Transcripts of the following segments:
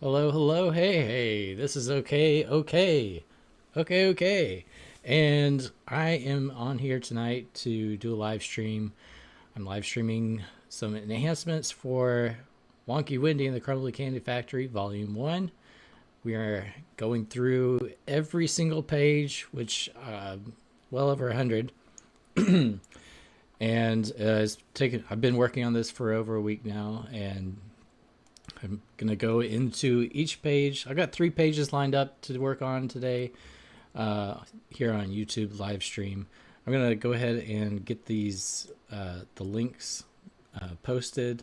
Hello, hello, hey, this is okay, and I am on here tonight to do a live stream. I'm live streaming some enhancements for Wonky Wendy and the Crumbling Candy Factory Volume 1. We are going through every single page, which well over 100. And I've been working on this for over a week now, and I'm gonna go into each page. I've got 3 pages lined up to work on today here on YouTube live stream. I'm gonna go ahead and get these the links posted.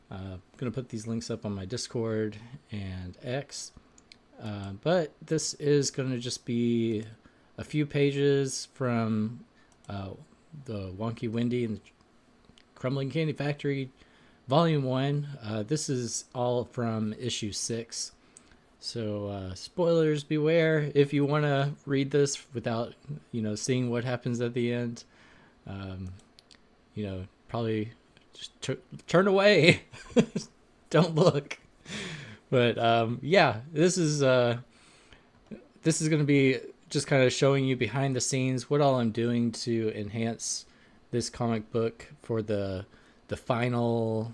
I'm gonna put these links up on my Discord and X. But this is gonna just be a few pages from the Wonky Wendy and the Crumbling Candy Factory Volume 1. This is all from issue 6. So spoilers beware if you want to read this without, seeing what happens at the end. Probably just turn away. Don't look. But yeah, this is going to be just kind of showing you behind the scenes what all I'm doing to enhance this comic book for the final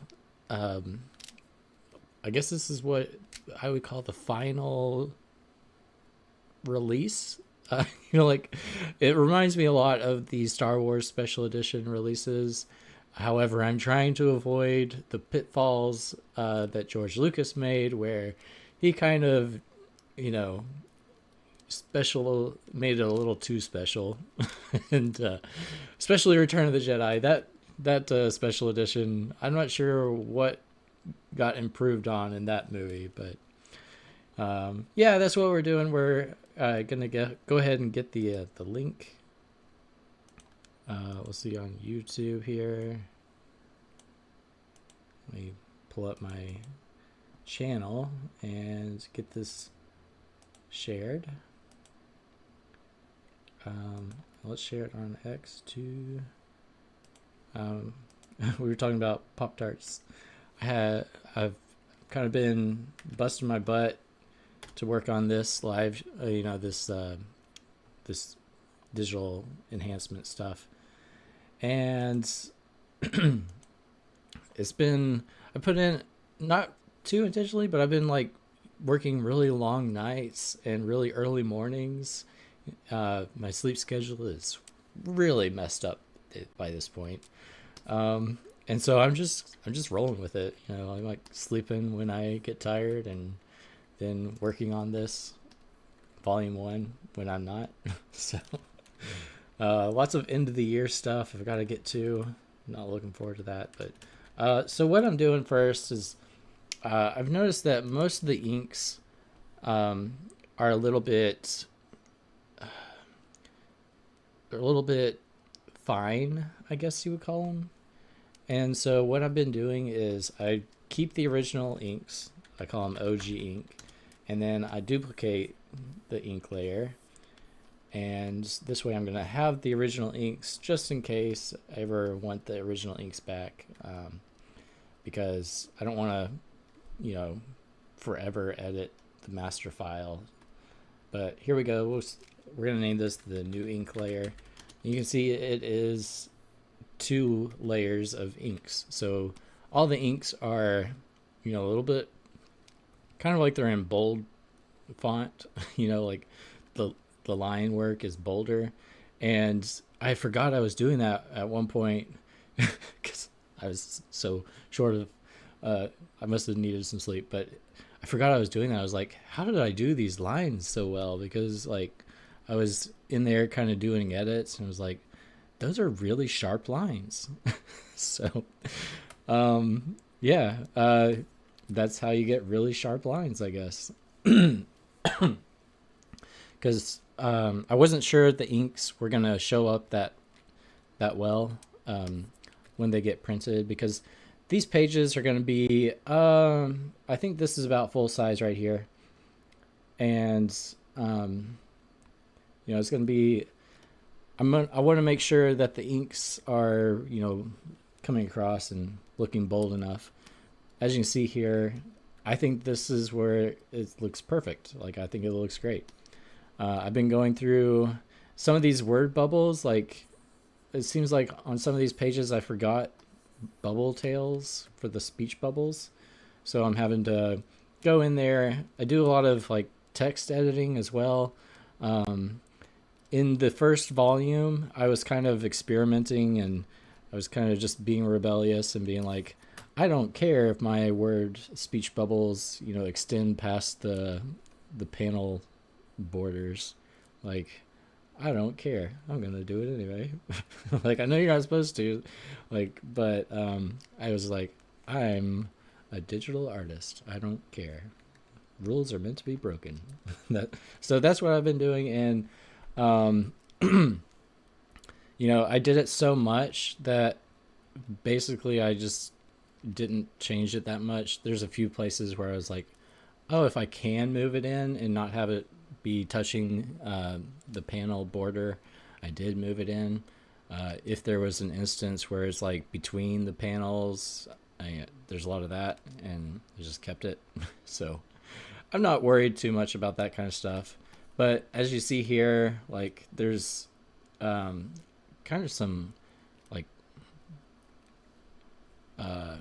I guess this is what I would call the final release. Like it reminds me a lot of the Star Wars special edition releases. However, I'm trying to avoid the pitfalls that George Lucas made, where he kind of, made it a little too special, and especially Return of the Jedi. That special edition, I'm not sure what got improved on in that movie, but yeah, that's what we're doing. We're gonna go ahead and get the link. We'll see on YouTube here. Let me pull up my channel and get this shared. Let's share it on X too. We were talking about Pop-Tarts. I've kind of been busting my butt to work on this live, this digital enhancement stuff, and I put in, not too intentionally, but I've been like working really long nights and really early mornings. My sleep schedule is really messed up by this point. And so I'm just rolling with it. I'm like sleeping when I get tired, and then working on this volume 1 when I'm not. So lots of end of the year stuff I've got to get to. I'm not looking forward to that. But so what I'm doing first is I've noticed that most of the inks are a little bit fine, I guess you would call them. And so what I've been doing is I keep the original inks, I call them OG ink, and then I duplicate the ink layer. And this way I'm going to have the original inks just in case I ever want the original inks back, because I don't want to, forever edit the master file. But here we go. We're going to name this the new ink layer. You can see it is 2 layers of inks. So all the inks are, a little bit kind of like they're in bold font, like the line work is bolder. And I forgot I was doing that at one point because I was so short of, I must have needed some sleep, but I forgot I was doing that. I was like, how did I do these lines so well? Because like I was in there kind of doing edits and I was like, those are really sharp lines. So, yeah, that's how you get really sharp lines, I guess. Because I wasn't sure the inks were going to show up that well when they get printed, because these pages are going to be, I think this is about full size right here. And, it's going to be, I want to make sure that the inks are, coming across and looking bold enough. As you can see here, I think this is where it looks perfect. Like, I think it looks great. I've been going through some of these word bubbles. Like, it seems like on some of these pages I forgot bubble tails for the speech bubbles. So I'm having to go in there. I do a lot of like text editing as well. Um, in the first volume, I was kind of experimenting, and I was kind of just being rebellious and being like, I don't care if my word speech bubbles, extend past the panel borders. Like, I don't care. I'm gonna do it anyway. Like, I know you're not supposed to, like, but I was like, I'm a digital artist. I don't care. Rules are meant to be broken. So that's what I've been doing, and um, I did it so much that basically I just didn't change it that much. There's a few places where I was like, oh, if I can move it in and not have it be touching the panel border, I did move it in. If there was an instance where it's like between the panels, there's a lot of that, and I just kept it. So I'm not worried too much about that kind of stuff. But as you see here, like, there's kind of some like uh,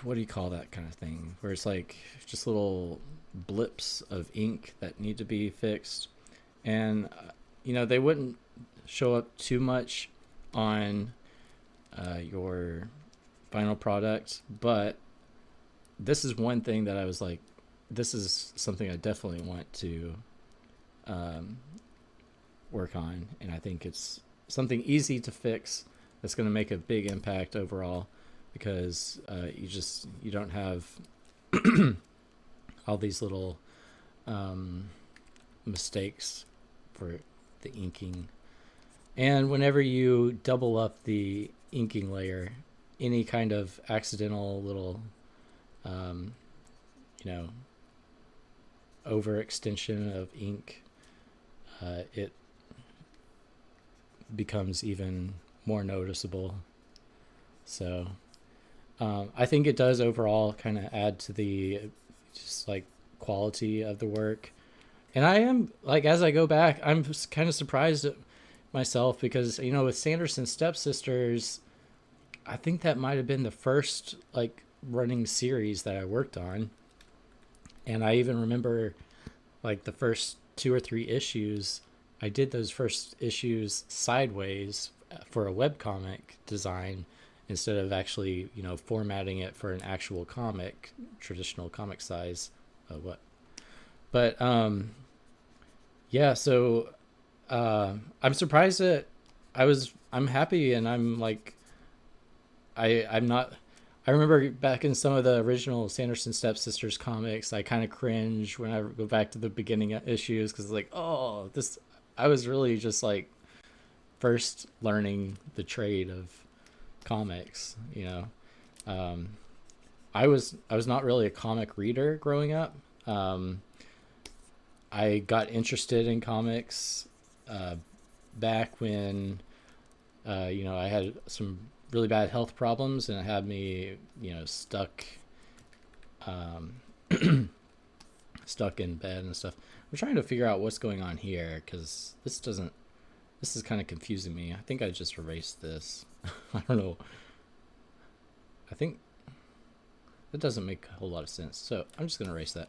what do you call that kind of thing, where it's like just little blips of ink that need to be fixed, and they wouldn't show up too much on your final product, but this is one thing that I was like, this is something I definitely want to work on, and I think it's something easy to fix that's going to make a big impact overall, because you don't have all these little mistakes for the inking. And whenever you double up the inking layer, any kind of accidental little overextension of ink, it becomes even more noticeable. So I think it does overall kind of add to the just like quality of the work. And I am, like, as I go back, I'm kind of surprised at myself, because with Sanderson Stepsisters, I think that might have been the first like running series that I worked on. And I even remember like the first 2 or 3 issues, I did those first issues sideways for a webcomic design, instead of actually, formatting it for an actual comic, traditional comic size. But yeah, so I'm surprised that I'm happy, and I'm like, I'm not. I remember back in some of the original Sanderson Stepsisters comics, I kind of cringe when I go back to the beginning issues, because like, oh, this. I was really just like first learning the trade of comics. I was not really a comic reader growing up. I got interested in comics back when I had some really bad health problems, and it had me stuck stuck in bed and stuff. I'm trying to figure out what's going on here, because this is kind of confusing me. I think I just erased this. I don't know. I think that doesn't make a whole lot of sense, so I'm just gonna erase that.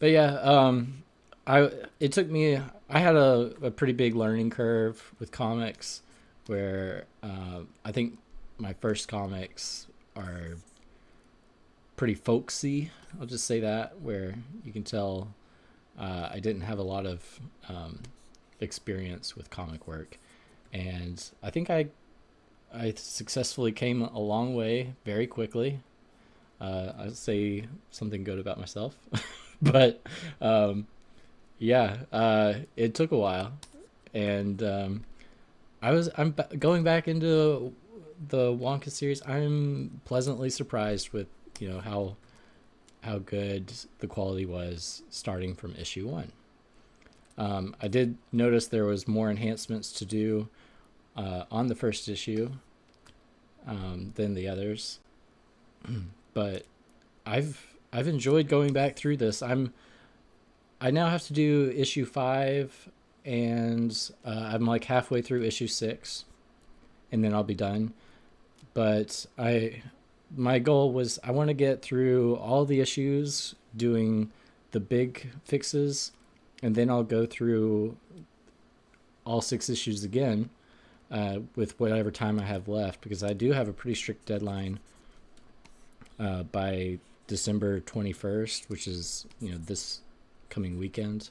But yeah, it took me. I had a pretty big learning curve with comics, where I think my first comics are pretty folksy. I'll just say that, where you can tell I didn't have a lot of experience with comic work, and I think I successfully came a long way very quickly. I'd say something good about myself, but yeah, it took a while, and I'm going back into the Wonka series. I'm pleasantly surprised with how good the quality was starting from issue 1. I did notice there was more enhancements to do on the first issue than the others, but I've enjoyed going back through this. I now have to do issue 5, and I'm like halfway through issue 6, and then I'll be done. But my goal was I want to get through all the issues, doing the big fixes, and then I'll go through all 6 issues again with whatever time I have left, because I do have a pretty strict deadline by December 21st, which is, you know, this coming weekend.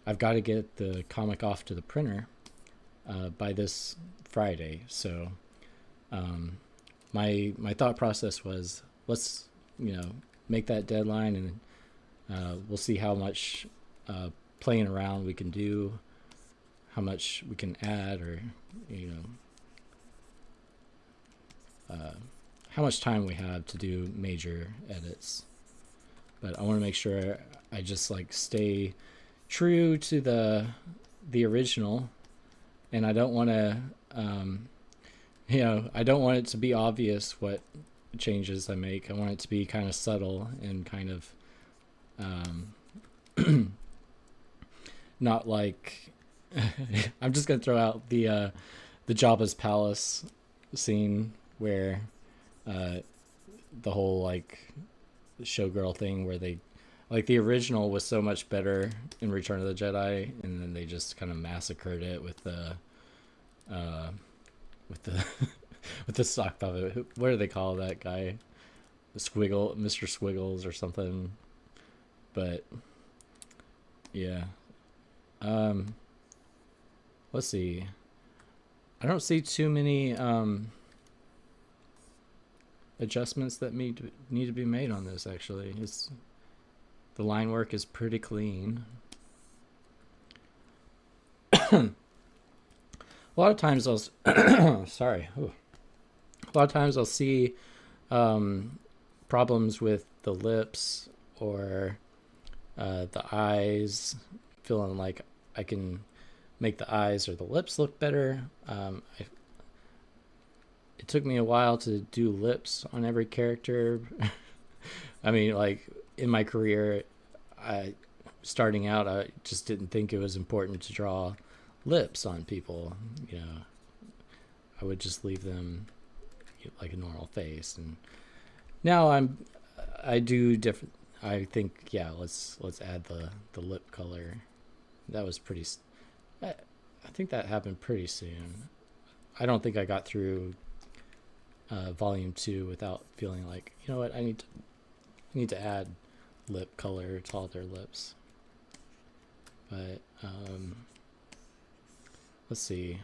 I've got to get the comic off to the printer by this Friday. So my thought process was, let's, you know, make that deadline, and we'll see how much playing around we can do, how much we can add, or, you know, how much time we have to do major edits. But I want to make sure I just like stay true to the original, and I don't want to you know, I don't want it to be obvious what changes I make. I want it to be kind of subtle and kind of not like I'm just gonna throw out the Jabba's palace scene where the whole like showgirl thing, where they, like, the original was so much better in Return of the Jedi, and then they just kind of massacred it with the with the sock puppet. What do they call that guy? The Squiggle, Mr. Squiggles or something. But yeah. Let's see. I don't see too many adjustments that need to be made on this, actually. The line work is pretty clean. A lot of times I'll sorry. Ooh. A lot of times I'll see problems with the lips or the eyes, feeling like I can make the eyes or the lips look better. It took me a while to do lips on every character. I mean, like, in my career, starting out, I just didn't think it was important to draw lips on people. You know, I would just leave them like a normal face. And now I do different. I think, yeah, let's add the lip color. That was pretty. I think that happened pretty soon. I don't think I got through volume 2 without feeling like, you know what, I need to add lip color to all their lips. But let's see.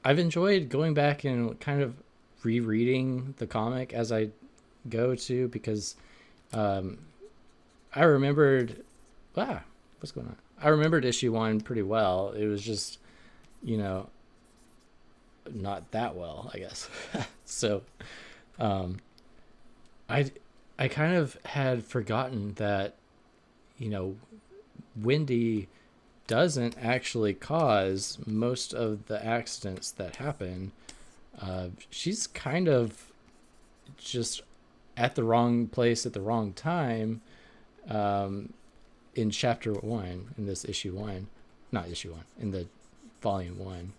I've enjoyed going back and kind of rereading the comic as I go to, because I remembered, what's going on? I remembered issue 1 pretty well. It was just, you know, not that well, I guess. So I kind of had forgotten that, you know, Wendy doesn't actually cause most of the accidents that happen. She's kind of just at the wrong place at the wrong time in chapter 1, in this issue 1, not issue 1, in the volume 1.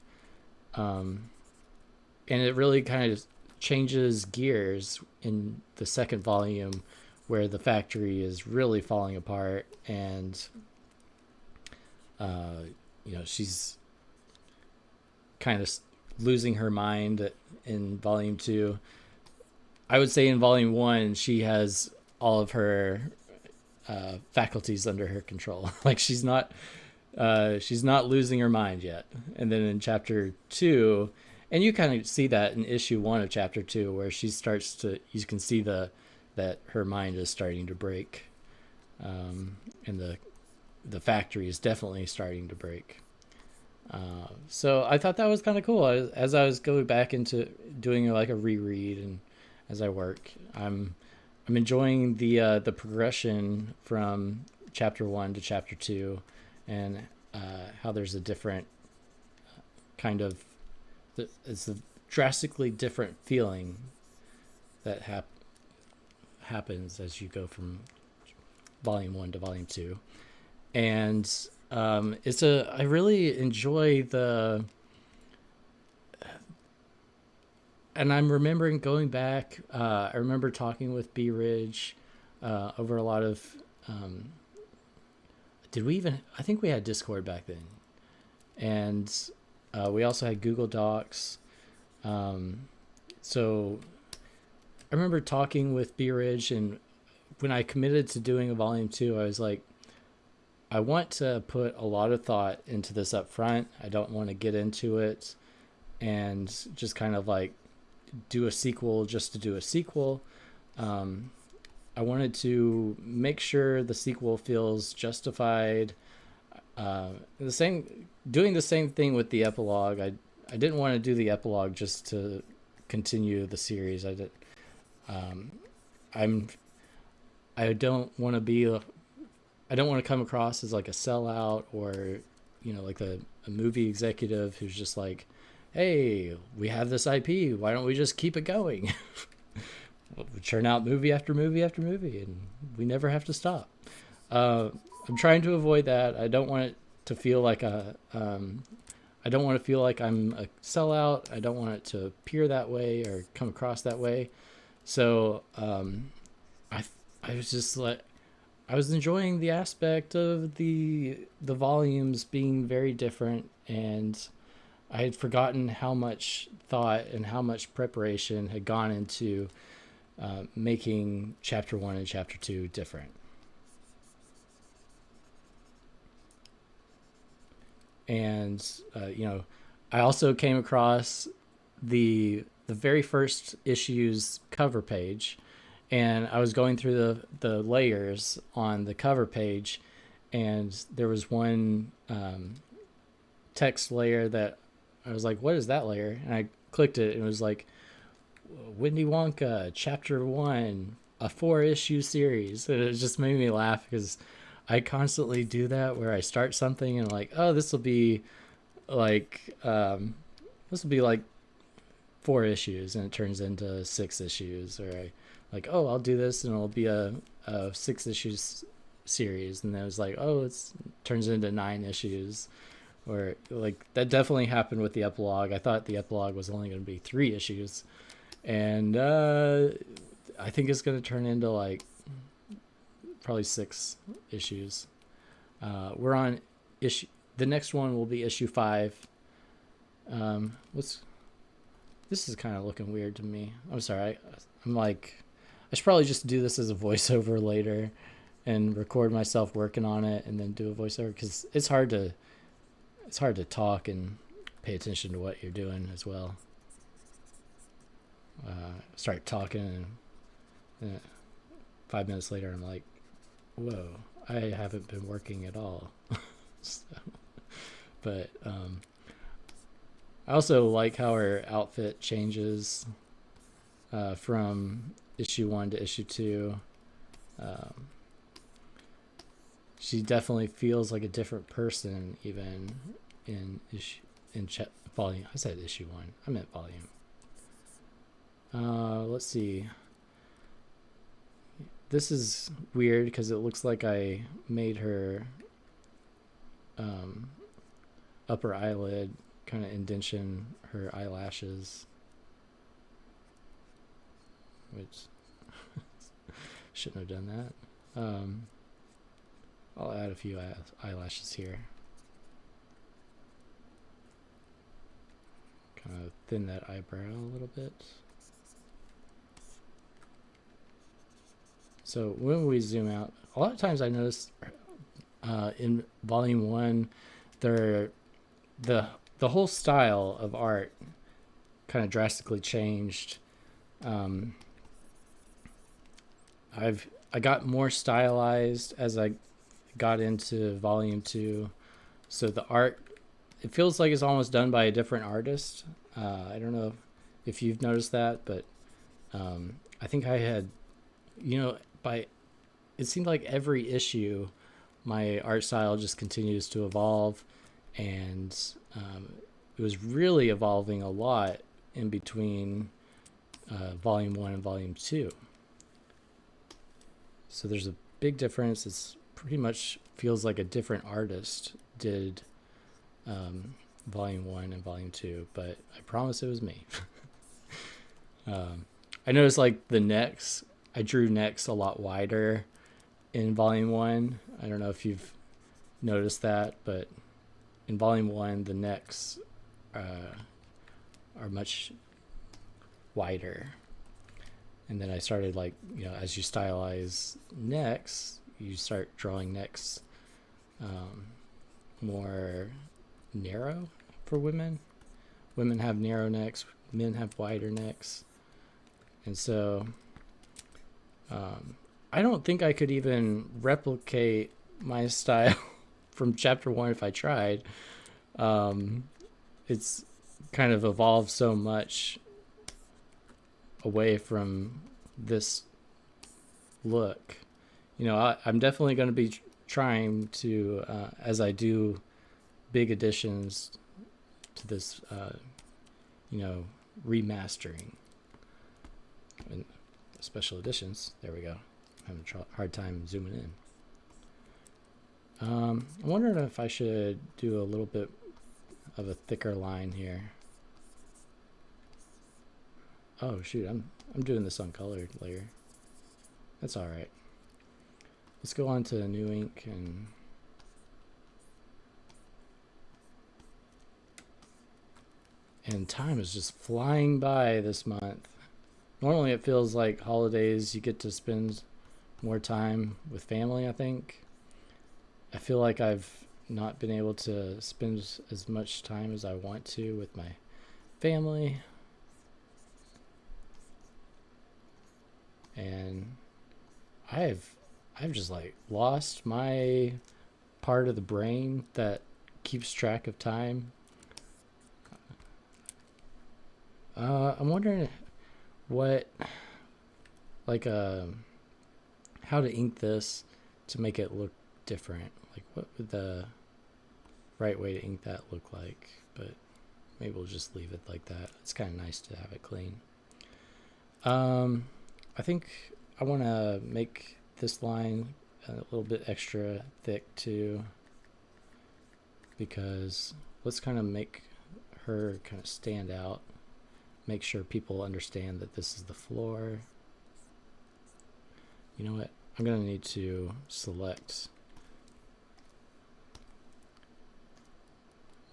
And it really kind of changes gears in the second volume, where the factory is really falling apart, and you know, she's kind of losing her mind in volume 2. I would say in volume 1 she has all of her faculties under her control. Like, she's not losing her mind yet. And then in chapter 2, and you kind of see that in issue 1 of chapter 2, where she starts to, you can see that her mind is starting to break, and the factory is definitely starting to break. So I thought that was kind of cool. As I was going back into doing like a reread, and as I work, I'm enjoying the progression from chapter 1 to chapter 2, and how there's a different kind of it's a drastically different feeling that happens as you go from volume 1 to volume 2. And I really enjoy and I'm remembering going back, I remember talking with B Ridge over a lot of, I think we had Discord back then. And we also had Google Docs. So I remember talking with B Ridge, and when I committed to doing a volume 2, I was like, I want to put a lot of thought into this up front. I don't want to get into it and just kind of like do a sequel just to do a sequel. I wanted to make sure the sequel feels justified. Doing the same thing with the epilogue. I didn't want to do the epilogue just to continue the series. I don't want to come across as like a sellout, or like a movie executive who's just like, hey, we have this IP, why don't we just keep it going? We churn out movie after movie after movie, and we never have to stop. I'm trying to avoid that. I don't want it to feel like I don't want to feel like I'm a sellout. I don't want it to appear that way or come across that way. So I was just like, I was enjoying the aspect of the volumes being very different, and I had forgotten how much thought and how much preparation had gone into making chapter 1 and chapter 2 different. And I also came across the very first issue's cover page, and I was going through the layers on the cover page, and there was one text layer that I was like, what is that layer? And I clicked it, and it was like, Wendy Wonka, chapter 1, a 4-issue series. And it just made me laugh because I constantly do that, where I start something and like, oh, this will be like 4 issues, and it turns into 6 issues. Or I like, oh, I'll do this and it'll be a 6 issues series, and then it was like, oh, it turns into 9 issues. Or like, that definitely happened with the epilogue. I thought the epilogue was only going to be 3 issues, and I think it's going to turn into like probably 6 issues. We're on issue. The next one will be issue 5. This is kind of looking weird to me. I'm sorry. I'm like, I should probably just do this as a voiceover later and record myself working on it and then do a voiceover, because it's hard to talk and pay attention to what you're doing as well. Start talking, and 5 minutes later I'm like, whoa, I haven't been working at all. So, but I also like how her outfit changes from issue 1 to issue 2. She definitely feels like a different person, even in volume. I said issue 1. I meant volume. Let's see. This is weird because it looks like I made her upper eyelid kind of indention her eyelashes, which shouldn't have done that. I'll add a few eyelashes here. Kind of thin that eyebrow a little bit. So when we zoom out, a lot of times I notice in volume 1, the whole style of art kind of drastically changed. I got more stylized as I got into volume 2, so the art, it feels like it's almost done by a different artist. I don't know if you've noticed that, but I think I had, it seemed like every issue my art style just continues to evolve, and it was really evolving a lot in between Volume 1 and Volume 2. So there's a big difference. It's pretty much feels like a different artist did Volume 1 and Volume 2, but I promise it was me. I noticed like the necks, I drew necks a lot wider in Volume 1. I don't know if you've noticed that, but in Volume 1, the necks are much wider. And then I started like, you know, as you stylize necks, you start drawing necks more narrow for women. Women have narrow necks, men have wider necks. And so I don't think I could even replicate my style from chapter 1 if I tried. It's kind of evolved so much away from this look. You know, I'm definitely going to be trying to, as I do big additions to this, you know, remastering and special editions. There we go. I'm having a hard time zooming in. I'm wondering if I should do a little bit of a thicker line here. Oh shoot, I'm doing this on colored layer. That's all right. Let's go on to new ink and time is just flying by this month. Normally it feels like holidays, you get to spend more time with family, I think. I feel like I've not been able to spend as much time as I want to with my family. And I've just like lost my part of the brain that keeps track of time. I'm wondering what, like, how to ink this to make it look different. Like, what would the right way to ink that look like? But maybe we'll just leave it like that. It's kind of nice to have it clean. I think I want to make this line a little bit extra thick too, because let's kind of make her kind of stand out. Make sure people understand that this is the floor. You know what? I'm going to need to select.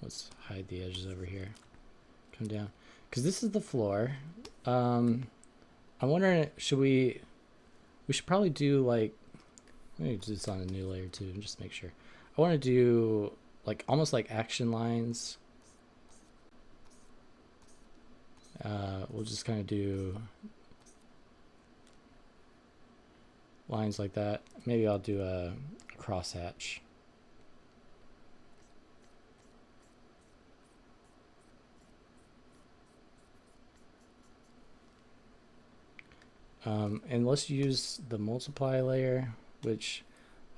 Let's hide the edges over here. Come down. Because this is the floor. I'm wondering, we should probably do like, let me do this on a new layer too, and just make sure. I want to do like almost like action lines. We'll just kind of do lines like that. Maybe I'll do a crosshatch. And let's use the multiply layer, which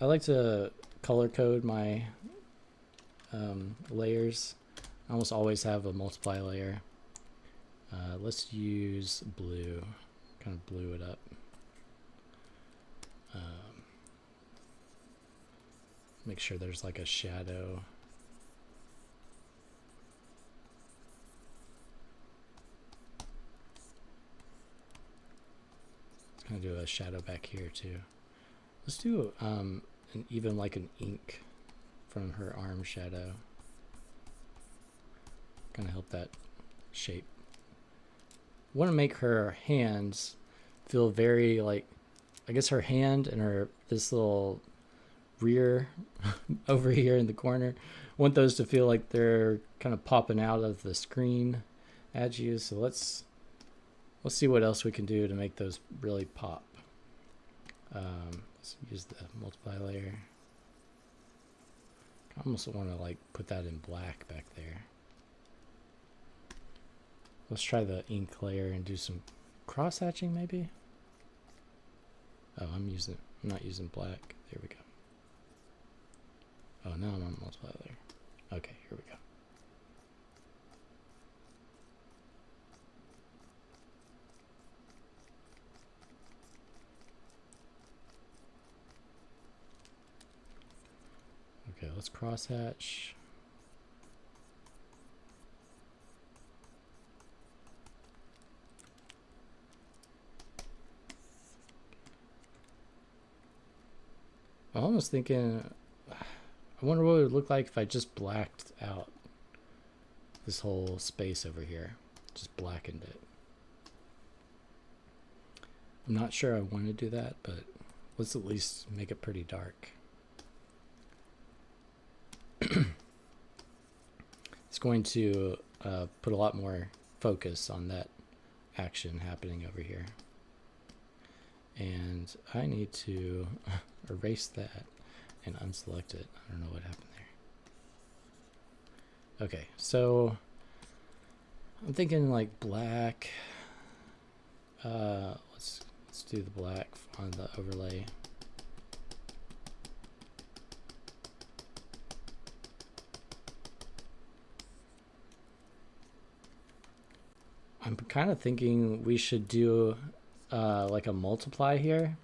I like to color code my layers. I almost always have a multiply layer. Let's use blue, kind of blue it up. Make sure there's like a shadow. Let's kind of do a shadow back here too. Let's do even like an ink from her arm shadow. Kind of help that shape. Want to make her hands feel very like, I guess her hand and her this little rear over here in the corner, want those to feel like they're kind of popping out of the screen at you. So let's see what else we can do to make those really pop. Let's use the multiply layer. I almost want to like put that in black back there. Let's try the ink layer and do some cross hatching maybe. Oh, I'm not using black. There we go. Oh, now I'm on multiply layer. Okay, here we go. let's crosshatch. I'm almost thinking, I wonder what it would look like if I just blacked out this whole space over here. Just blackened it. I'm not sure I want to do that, but let's at least make it pretty dark. It's going to put a lot more focus on that action happening over here. And I need to erase that and unselect it. I don't know what happened there. Okay, so I'm thinking like black. Let's do the black on the overlay. I'm kind of thinking we should do like a multiply here.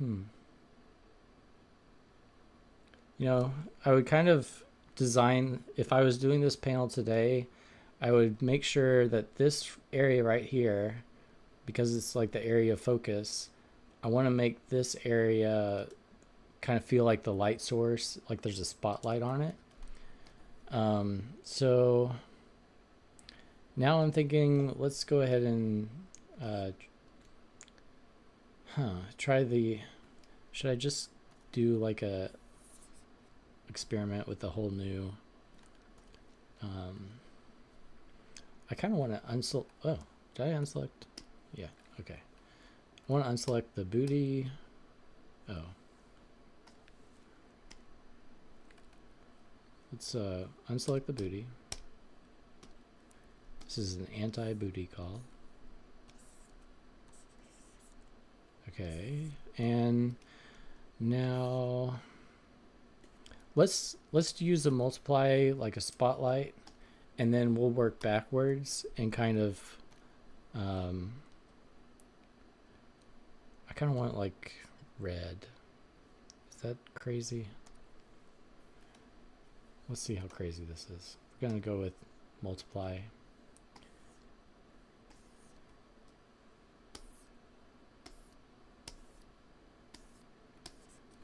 You know, I would kind of design, if I was doing this panel today, I would make sure that this area right here, because it's like the area of focus, I want to make this area kind of feel like the light source, like there's a spotlight on it. So now I'm thinking, let's go ahead and try the, should I just do like a experiment with a whole new, I kind of want to unselect, oh, did I unselect? Yeah, okay. I want to unselect the booty. Oh. Let's unselect the booty. This is an anti-booty call. Okay, and now let's use a multiply, like a spotlight, and then we'll work backwards and kind of I kind of want like red. Is that crazy? Let's see how crazy this is. We're gonna go with multiply.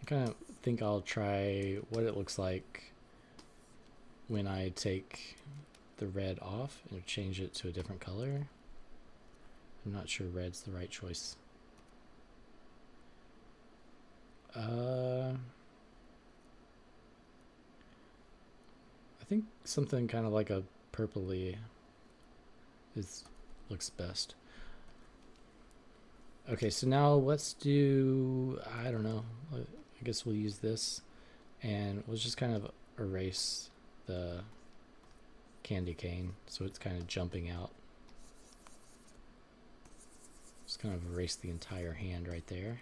I kind of think I'll try what it looks like when I take the red off and change it to a different color. I'm not sure red's the right choice. I think something kind of like a purpley looks best. Okay, so now let's do, I don't know, I guess we'll use this and we'll just kind of erase the candy cane so it's kind of jumping out. Just kind of erase the entire hand right there.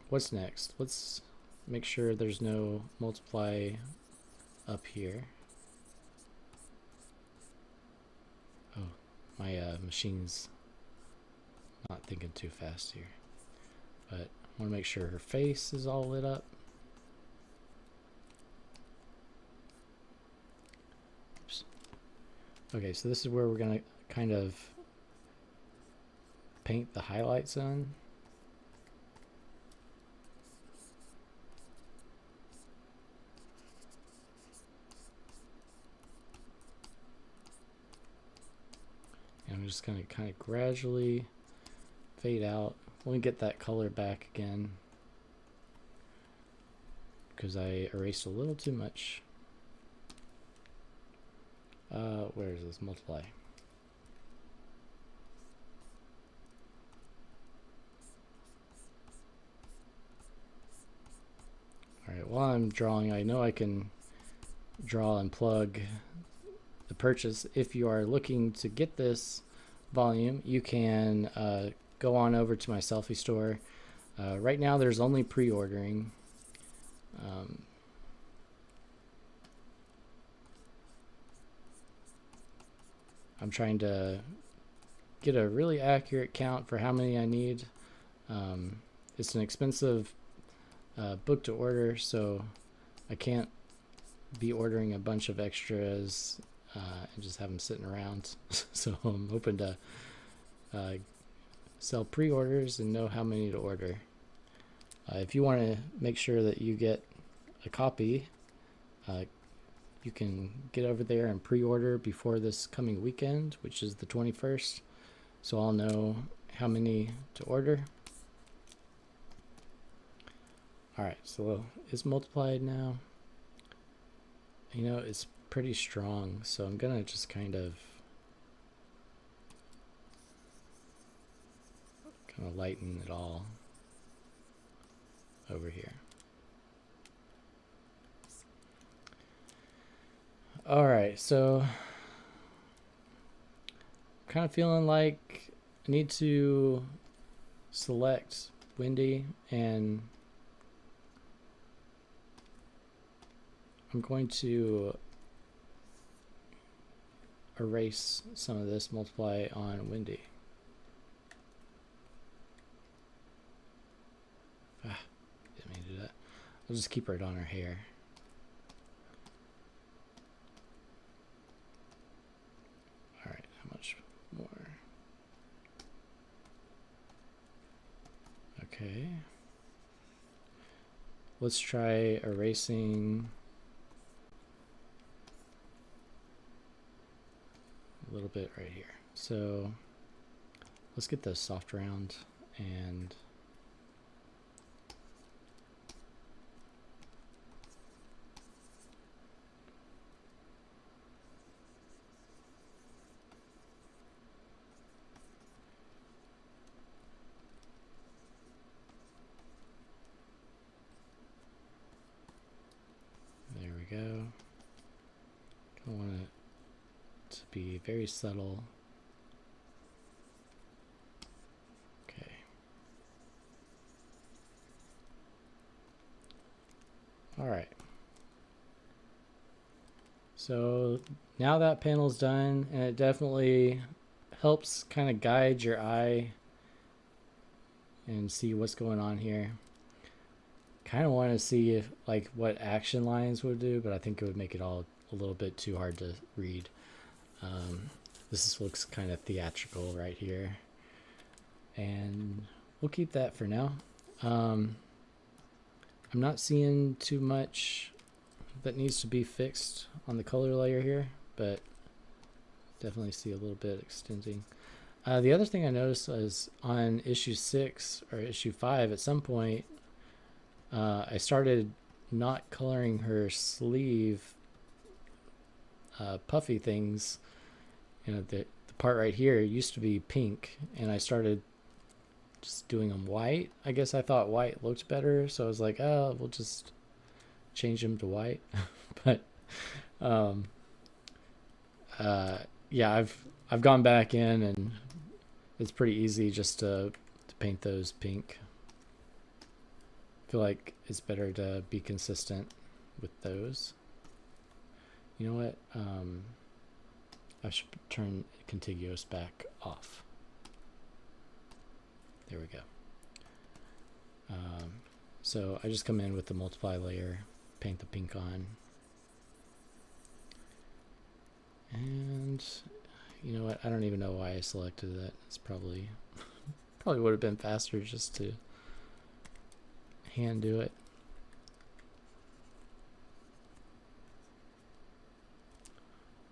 What's next? Let's make sure there's no multiply up here. Oh, my machine's not thinking too fast here. But I want to make sure her face is all lit up. Oops. Okay, so this is where we're going to kind of paint the highlights in. And I'm just going to kind of gradually fade out. Let me get that color back again because I erased a little too much. Where is this? Multiply. Alright, while I'm drawing, I know I can draw and plug the purchase. If you are looking to get this volume, you can go on over to my Selfie store. Right now there's only pre-ordering. I'm trying to get a really accurate count for how many I need. It's an expensive book to order, so I can't be ordering a bunch of extras and just have them sitting around. So I'm hoping to sell pre-orders and know how many to order. If you want to make sure that you get a copy, you can get over there and pre-order before this coming weekend, which is the 21st, so I'll know how many to order. Alright, so it's multiplied now. You know, it's pretty strong, so I'm gonna just kind of lighten it all over here. Alright, so I'm kind of feeling like I need to select Wendy, and I'm going to erase some of this multiply on Wendy. Didn't mean to do that. I'll just keep right on her hair. Alright, how much more? Okay. Let's try erasing a little bit right here. So let's get the soft round, and there we go. I want it to be very subtle. Okay. All right. So now that panel's done, and it definitely helps kind of guide your eye and see what's going on here. Kind of want to see if like what action lines would do, but I think it would make it all a little bit too hard to read. This looks kind of theatrical right here, and we'll keep that for now. I'm not seeing too much that needs to be fixed on the color layer here, but definitely see a little bit extending. The other thing I noticed is on issue 6 or issue 5, at some point, I started not coloring her sleeve puffy things. You know, the part right here used to be pink, and I started just doing them white. I guess I thought white looked better, so I was like, oh, we'll just change them to white. But yeah, I've gone back in, and it's pretty easy just to paint those pink. I feel like it's better to be consistent with those. You know what? I should turn contiguous back off. There we go. So I just come in with the multiply layer, paint the pink on. And you know what? I don't even know why I selected that. It's probably would have been faster just to hand do it.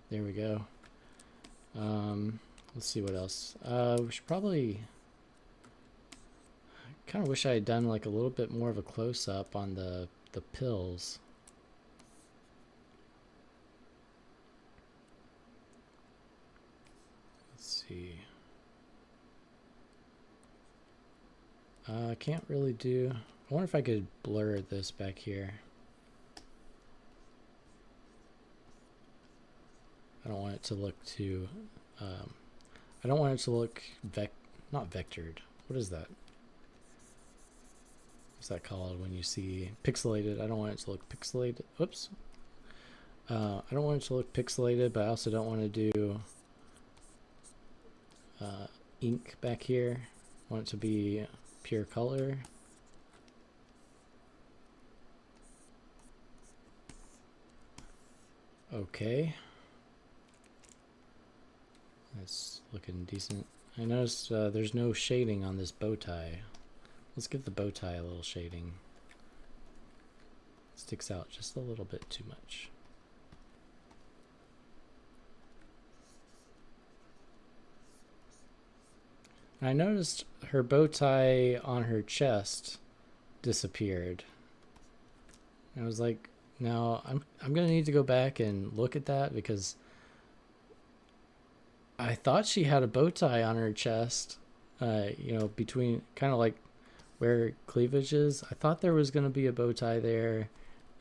There we go. Let's see what else. We should probably, I kind of wish I had done like a little bit more of a close-up on the pills. Let's see. I can't really do, I wonder if I could blur this back here. I don't want it to look too, I don't want it to look not vectored. What is that? What's that called when you see pixelated? I don't want it to look pixelated. Oops. I don't want it to look pixelated, but I also don't want to do ink back here. I want it to be pure color. okay. That's looking decent. I noticed there's no shading on this bow tie. Let's give the bow tie a little shading. It sticks out just a little bit too much. I noticed her bow tie on her chest disappeared. I was like, now I'm gonna need to go back and look at that, because I thought she had a bow tie on her chest, you know, between kind of like where cleavage is. I thought there was gonna be a bow tie there,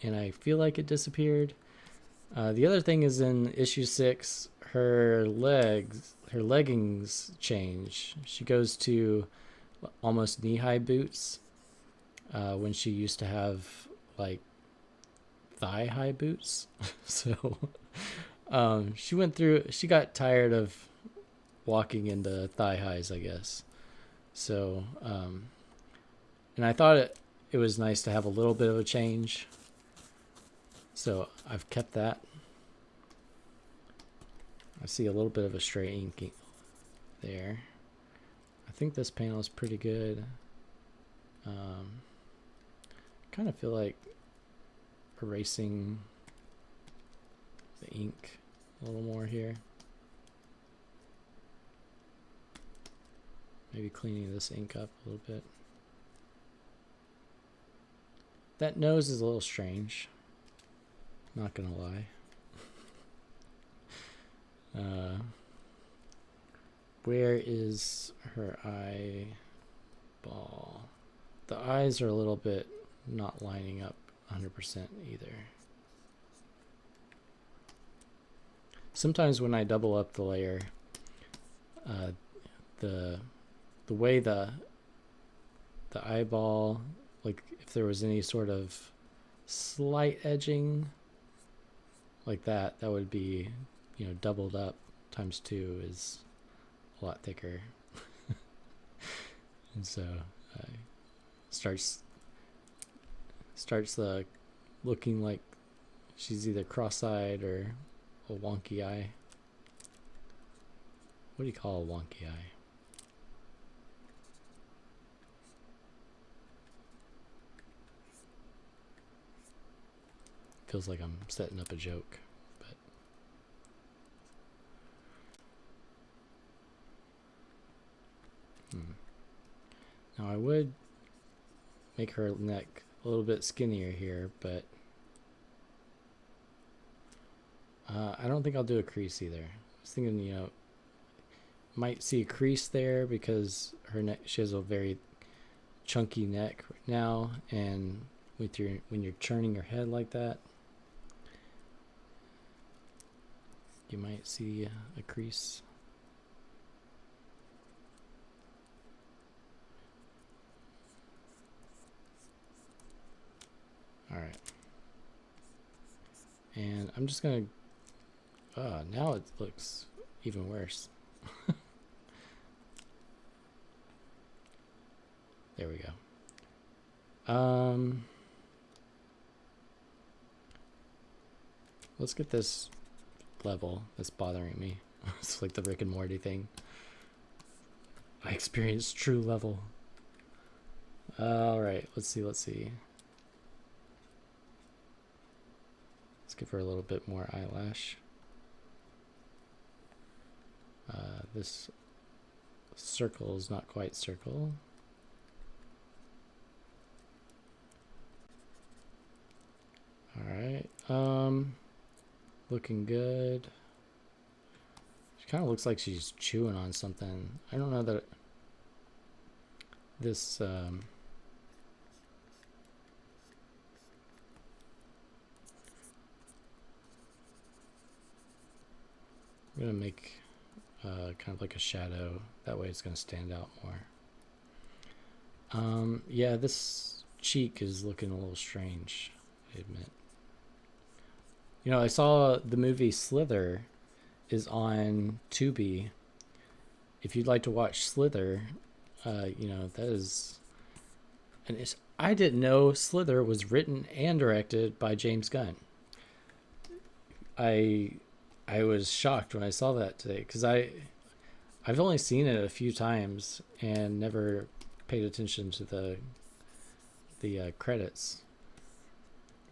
and I feel like it disappeared. The other thing is, in issue 6, her leggings change. She goes to almost knee-high boots when she used to have like thigh-high boots. So she got tired of walking into thigh highs, I guess. So and I thought it was nice to have a little bit of a change. So I've kept that. I see a little bit of a stray ink there. I think this panel is pretty good. Kind of feel like erasing the ink a little more here. Maybe cleaning this ink up a little bit. That nose is a little strange. Not gonna lie. Where is her eyeball? The eyes are a little bit not lining up 100% either. Sometimes when I double up the layer, the way the eyeball, like if there was any sort of slight edging like that, that would be, you know, doubled up times 2 is a lot thicker. And so starts looking like she's either cross-eyed or a wonky eye. What do you call a wonky eye? Feels like I'm setting up a joke, but now I would make her neck a little bit skinnier here, but I don't think I'll do a crease either. I was thinking, you know, might see a crease there because her neck, she has a very chunky neck right now, and with when you're turning your head like that, you might see a crease. All right. And I'm just gonna, now it looks even worse. There we go. Let's get this level that's bothering me. It's like the Rick and Morty thing. I experienced true level. All right, let's see. Let's give her a little bit more eyelash. This circle is not quite circle. All right. Looking good. She kind of looks like she's chewing on something. I don't know that this I'm gonna make kind of like a shadow. That way it's gonna stand out more. Yeah, this cheek is looking a little strange, I admit. You know, I saw the movie Slither is on Tubi. If you'd like to watch Slither, you know, that is... And I didn't know Slither was written and directed by James Gunn. I I was shocked when I saw that today because I've only seen it a few times and never paid attention to the credits,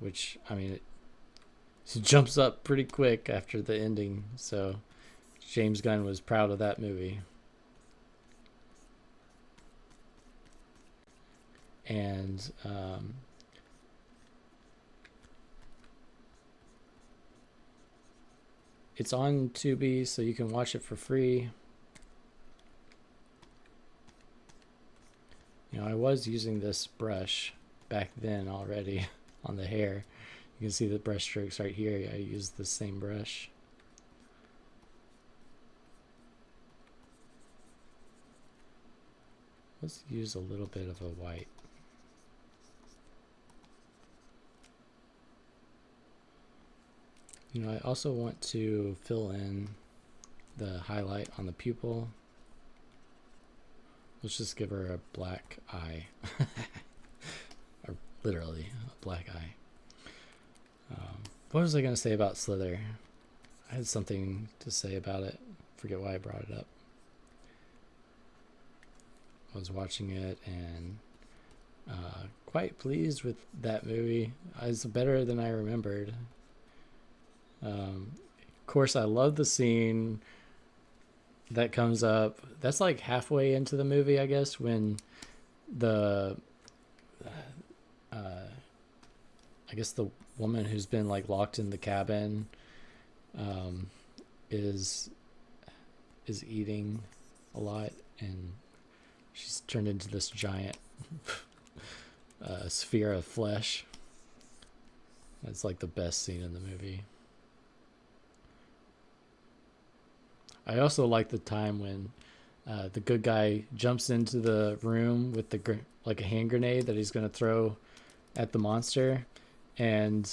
which I mean it jumps up pretty quick after the ending. So James Gunn was proud of that movie. And it's on Tubi, so you can watch it for free. You know, I was using this brush back then already on the hair. You can see the brush strokes right here. I used the same brush. Let's use a little bit of a white. You know, I also want to fill in the highlight on the pupil. Let's just give her a black eye. Or literally a black eye. What was I going to say about Slither? I had something to say about it. Forget why I brought it up. I was watching it and quite pleased with that movie. It's better than I remembered. Of course, I love the scene that comes up. That's like halfway into the movie, I guess, when the I guess the woman who's been like locked in the cabin is eating a lot, and she's turned into this giant sphere of flesh. That's like the best scene in the movie. I also like the time when the good guy jumps into the room with the like a hand grenade that he's going to throw at the monster, and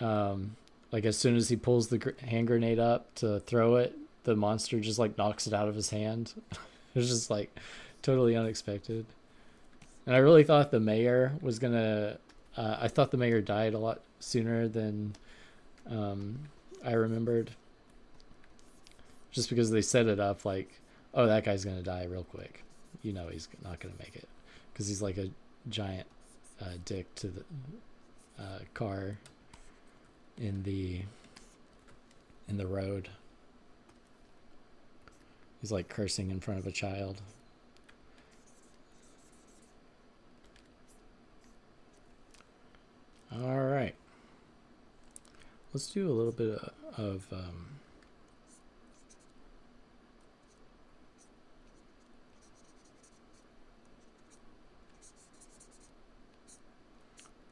like as soon as he pulls the hand grenade up to throw it, the monster just like knocks it out of his hand. It was just like totally unexpected. And I really thought the mayor was gonna I thought the mayor died a lot sooner than I remembered, just because they set it up like, oh, that guy's gonna die real quick, you know, he's not gonna make it because he's like a giant dick to the car in the road. He's like cursing in front of a child. All right, let's do a little bit of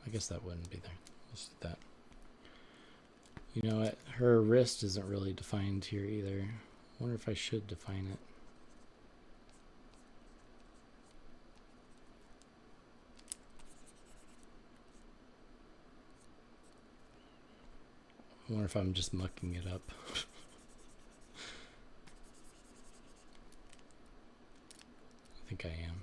I guess that wouldn't be there. Let's do that. You know what? Her wrist isn't really defined here either. I wonder if I should define it. I wonder if I'm just mucking it up. I think I am.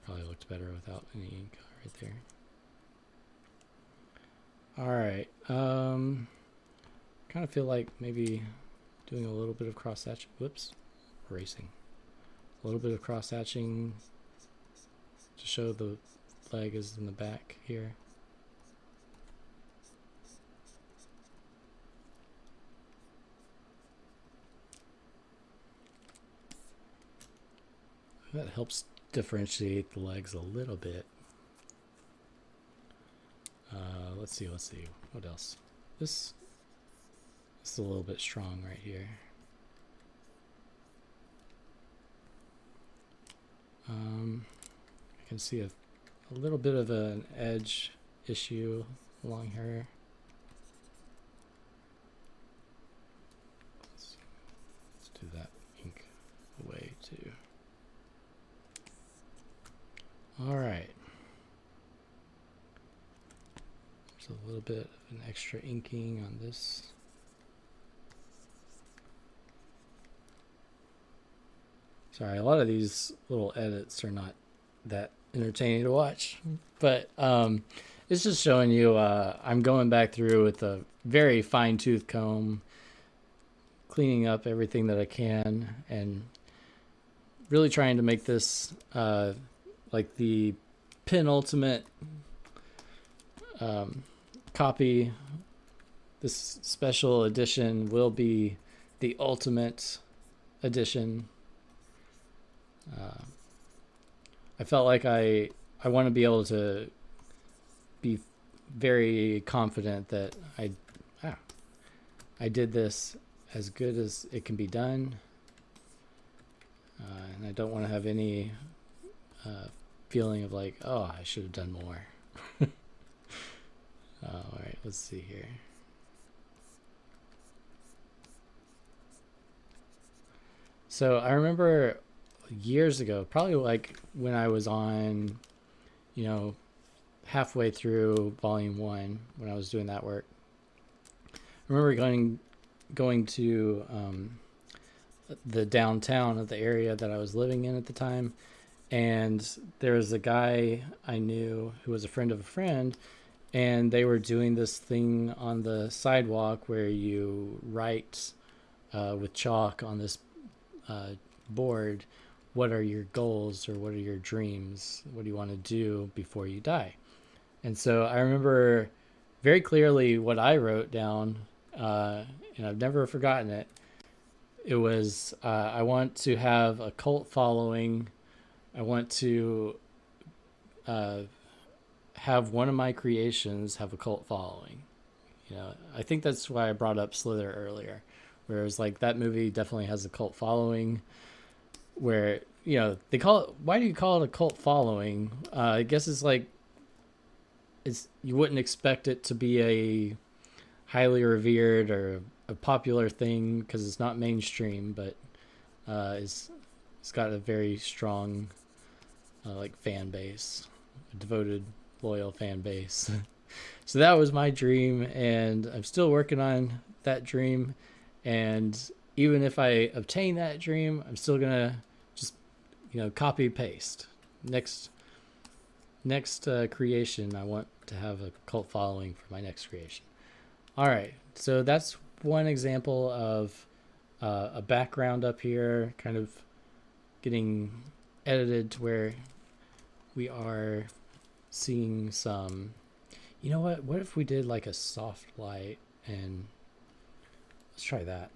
Probably looked better without any ink right there. Alright, kind of feel like maybe doing a little bit of cross hatching. Whoops, erasing. A little bit of cross hatching to show the leg is in the back here. That helps differentiate the legs a little bit. Let's see. What else? This is a little bit strong right here. I can see a little bit of an edge issue along here. Let's do that ink away too. All right. There's a little bit of an extra inking on this. Sorry, a lot of these little edits are not that entertaining to watch, but it's just showing you I'm going back through with a very fine-tooth comb, cleaning up everything that I can, and really trying to make this like the penultimate copy. This special edition will be the ultimate edition. I felt like I want to be able to be very confident that I did this as good as it can be done, and I don't want to have any feeling of like, oh, I should have done more. All right, let's see here. So I remember years ago, probably like when I was on, halfway through volume 1, when I was doing that work. I remember going to the downtown of the area that I was living in at the time, and there was a guy I knew who was a friend of a friend, and they were doing this thing on the sidewalk where you write with chalk on this board, what are your goals or what are your dreams? What do you want to do before you die? And so I remember very clearly what I wrote down, and I've never forgotten it. It was, I want to have a cult following. I want to have one of my creations have a cult following. I think that's why I brought up Slither earlier, where it was like that movie definitely has a cult following. Where they call it. Why do you call it a cult following? I guess it's like you wouldn't expect it to be a highly revered or a popular thing because it's not mainstream, but it's got a very strong like fan base, a devoted, loyal fan base. So that was my dream, and I'm still working on that dream. And even if I obtain that dream, I'm still gonna just copy paste next creation. I want to have a cult following for my next creation. All right, so that's one example of a background up here kind of getting edited to where we are seeing some, what if we did like a soft light, and let's try that.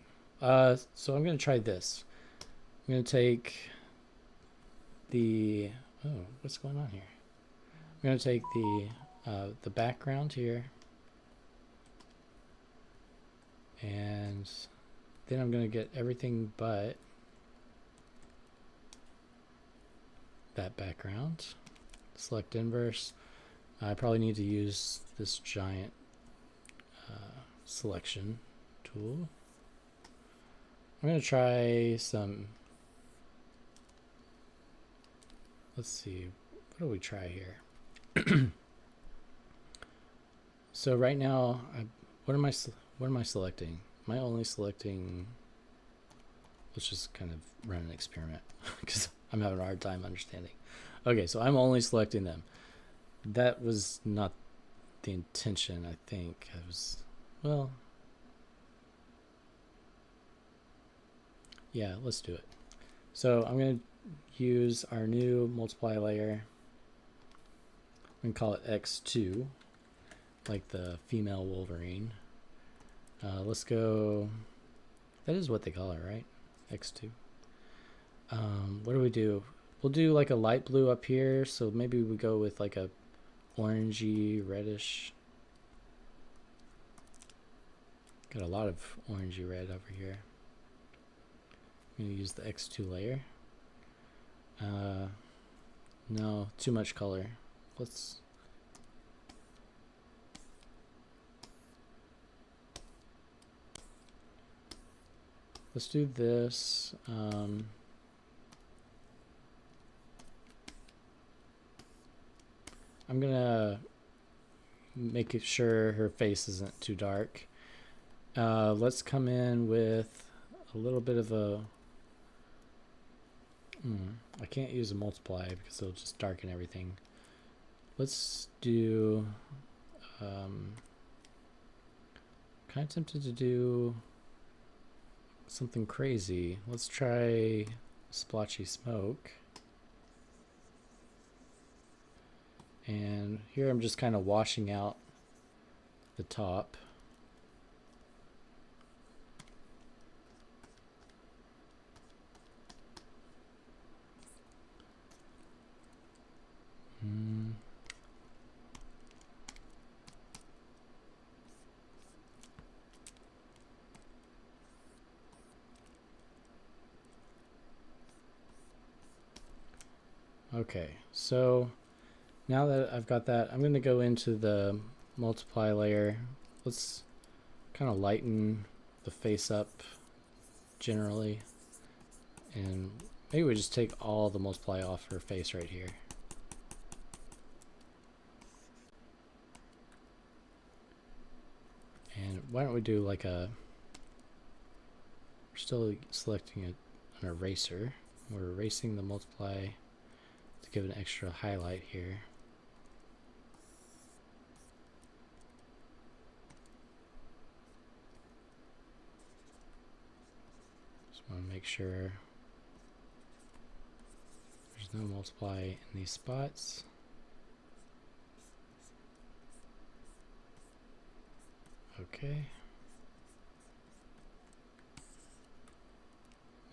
So I'm going to try this. I'm going to take what's going on here? I'm going to take the background here, and then I'm going to get everything but that background. Select inverse. I probably need to use this giant selection tool. I'm going to try some, let's see, what do we try here? So right now, what am I selecting? Am I only selecting, let's just kind of run an experiment because I'm having a hard time understanding. Okay, so I'm only selecting them. That was not the intention, I think. Yeah, let's do it. So I'm going to use our new multiply layer. I'm going to call it X2, like the female Wolverine. Let's go, that is what they call it, right? X2. What do we do? We'll do like a light blue up here, so maybe we go with like a orangey, reddish. Got a lot of orangey red over here. I'm going to use the X2 layer. No, too much color. Let's do this. I'm gonna make sure her face isn't too dark. Let's come in with a little bit of a, I can't use a multiply because it'll just darken everything. let's do, kind of tempted to do something crazy. Let's try splotchy smoke. And here I'm just kind of washing out the top. Okay, so now that I've got that, I'm going to go into the multiply layer. Let's kind of lighten the face up generally, and maybe we just take all the multiply off her face right here. And why don't we do like a, we're still selecting an eraser. We're erasing the multiply to give an extra highlight here. Just want to make sure there's no multiply in these spots. Okay.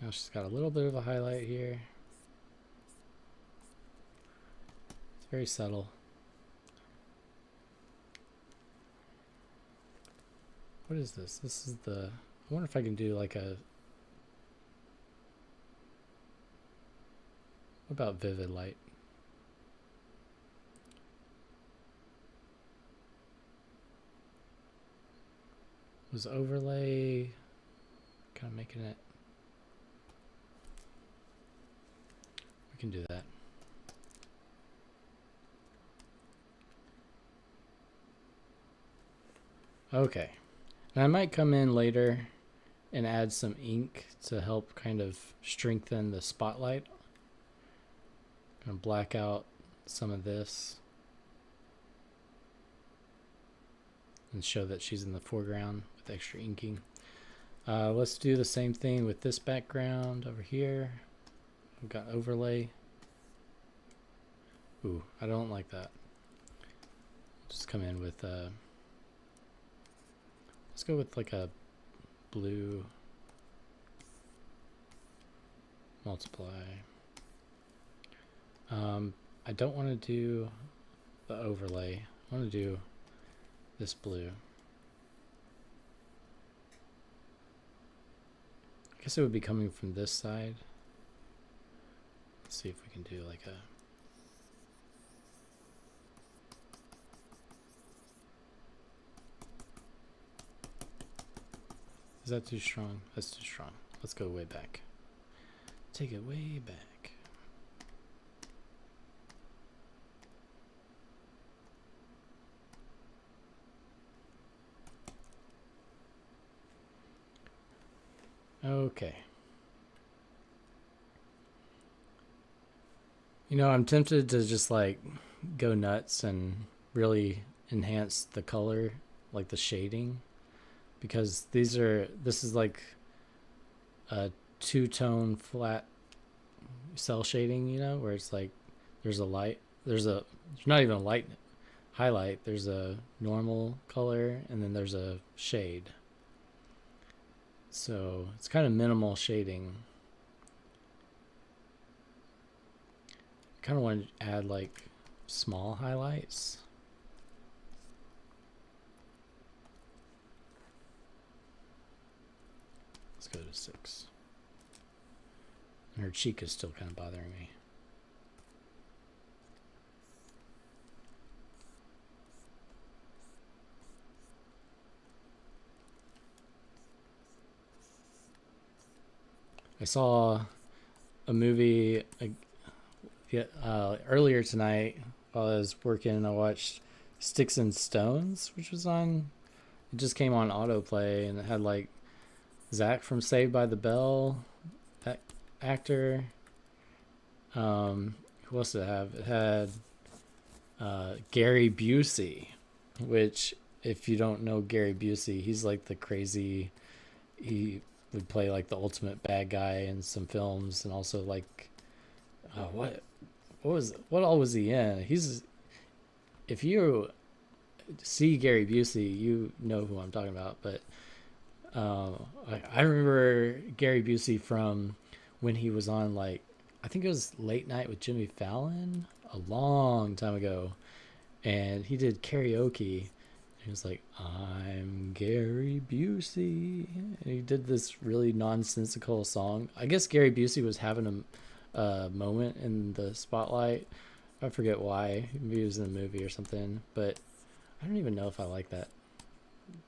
Now she's got a little bit of a highlight here. It's very subtle. What is this? This is the, I wonder if I can do like a, what about vivid light? Was overlay kind of making it, we can do that. Okay, and I might come in later and add some ink to help kind of strengthen the spotlight. Gonna black out some of this and show that she's in the foreground with extra inking. Let's do the same thing with this background over here. We've got overlay. Ooh, I don't like that. Just come in with let's go with like a blue multiply. I don't want to do the overlay. I want to do this blue. I guess it would be coming from this side. Let's see if we can do like a, is that too strong? That's too strong. Let's go way back. Take it way back. Okay. You know, I'm tempted to just like go nuts and really enhance the color, like the shading, because this is like a two-tone flat cell shading, you know, where it's like there's a light, there's not even a light highlight, there's a normal color and then there's a shade. So it's kind of minimal shading. I kind of want to add like small highlights. Let's go to 6. And her cheek is still kind of bothering me. I saw a movie earlier tonight while I was working. I watched Sticks and Stones, which was on, it just came on autoplay, and it had like Zach from Saved by the Bell, that actor. Who else did it have? It had Gary Busey, which if you don't know Gary Busey, he's like the crazy. He would play like the ultimate bad guy in some films, and also like what all was he in? He's if you see Gary Busey, you know who I'm talking about. But I remember Gary Busey from when he was on like I think it was Late Night with Jimmy Fallon a long time ago, and he did karaoke. He was like, "I'm Gary Busey," and he did this really nonsensical song. I guess Gary Busey was having a moment in the spotlight. I forget why. Maybe he was in a movie or something, but I don't even know if I like that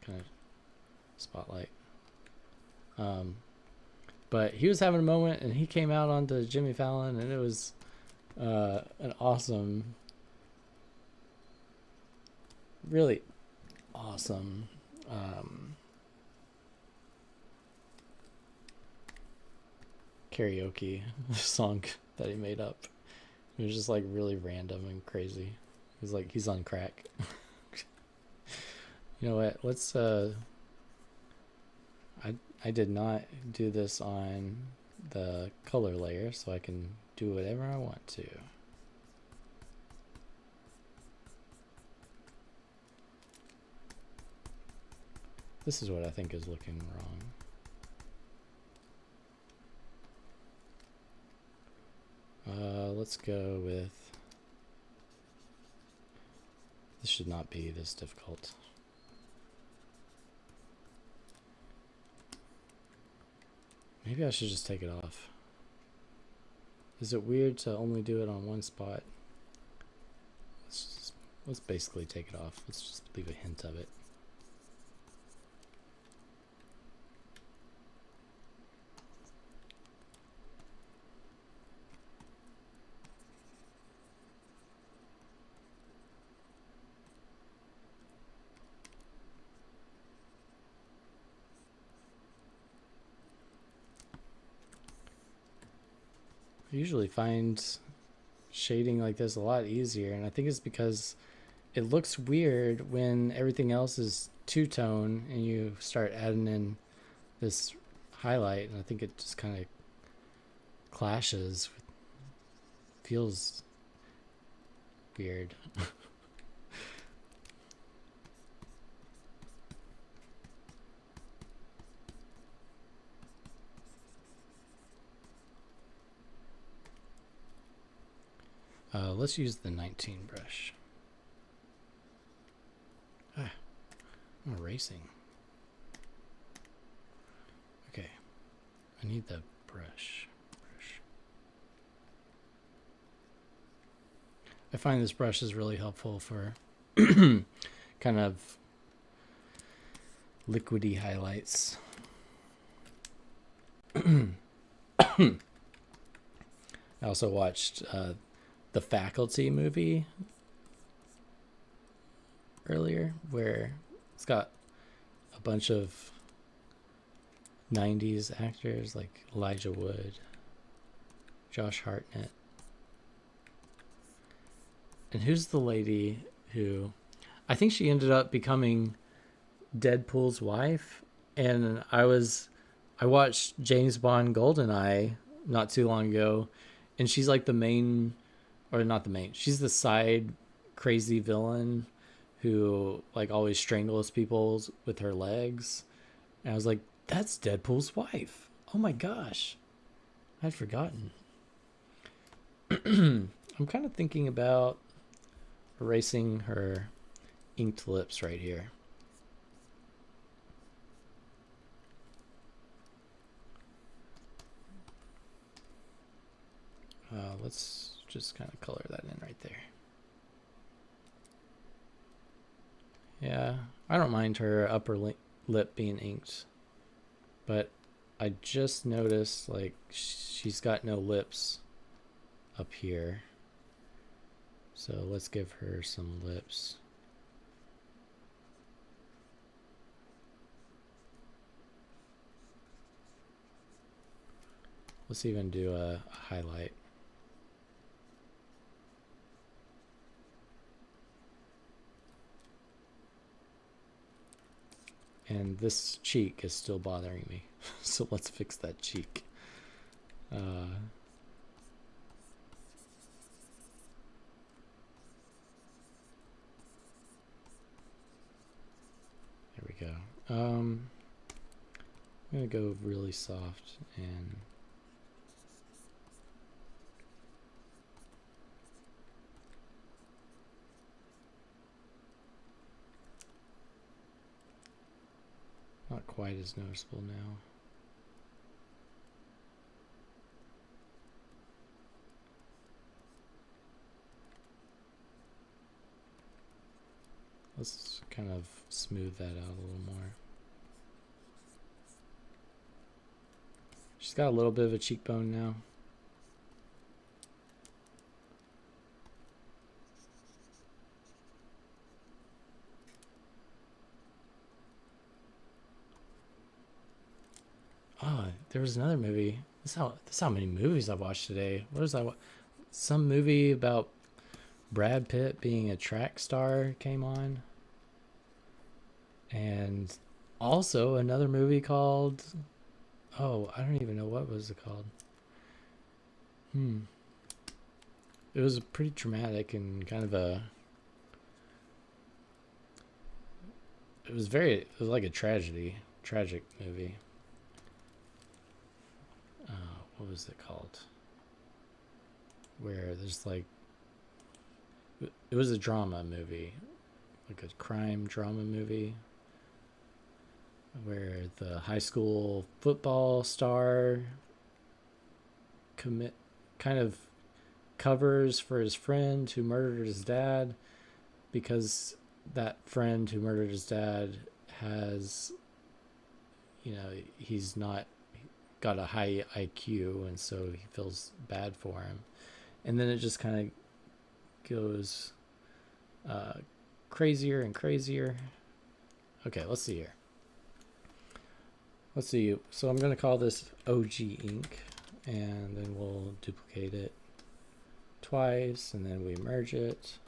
kind of spotlight. But he was having a moment, and he came out onto Jimmy Fallon, and it was an awesome, really awesome karaoke song that he made up. It was just like really random and crazy. It was like he's on crack. You know what? Let's I did not do this on the color layer, so I can do whatever I want to. This is what I think is looking wrong. Let's go with, this should not be this difficult. Maybe I should just take it off. Is it weird to only do it on one spot? Let's basically take it off. Let's just leave a hint of it. I usually find shading like this a lot easier, and I think it's because it looks weird when everything else is two-tone and you start adding in this highlight, and I think it just kind of clashes. Feels weird. Let's use the 19 brush. I'm erasing. Okay, I need the brush. I find this brush is really helpful for kind of liquidy highlights. I also watched the Faculty movie earlier, where it's got a bunch of 90s actors like Elijah Wood, Josh Hartnett. And who's the lady who, I think she ended up becoming Deadpool's wife? And I watched James Bond GoldenEye not too long ago, and she's like the main, or not the main, she's the side crazy villain who like always strangles people with her legs. And I was like, that's Deadpool's wife. Oh my gosh, I'd forgotten. I'm kind of thinking about erasing her inked lips right here. Let's just kind of color that in right there. Yeah, I don't mind her upper lip being inked, but I just noticed like she's got no lips up here. So let's give her some lips. Let's even do a highlight. And this cheek is still bothering me. So let's fix that cheek. There we go. I'm gonna go really soft and not quite as noticeable now. Let's kind of smooth that out a little more. She's got a little bit of a cheekbone now. Oh, there was another movie. This is how many movies I've watched today. What is that? Some movie about Brad Pitt being a track star came on. And also another movie called, oh, I don't even know what was it called. It was pretty dramatic and kind of it was like a tragic movie. What was it called? Where there's like, it was a drama movie, like a crime drama movie, where the high school football star kind of covers for his friend who murdered his dad, because that friend who murdered his dad has, he's not got a high IQ, and so he feels bad for him. And then it just kind of goes crazier and crazier. Okay, let's see here. Let's see. So I'm going to call this OG ink, and then we'll duplicate it twice, and then we merge it.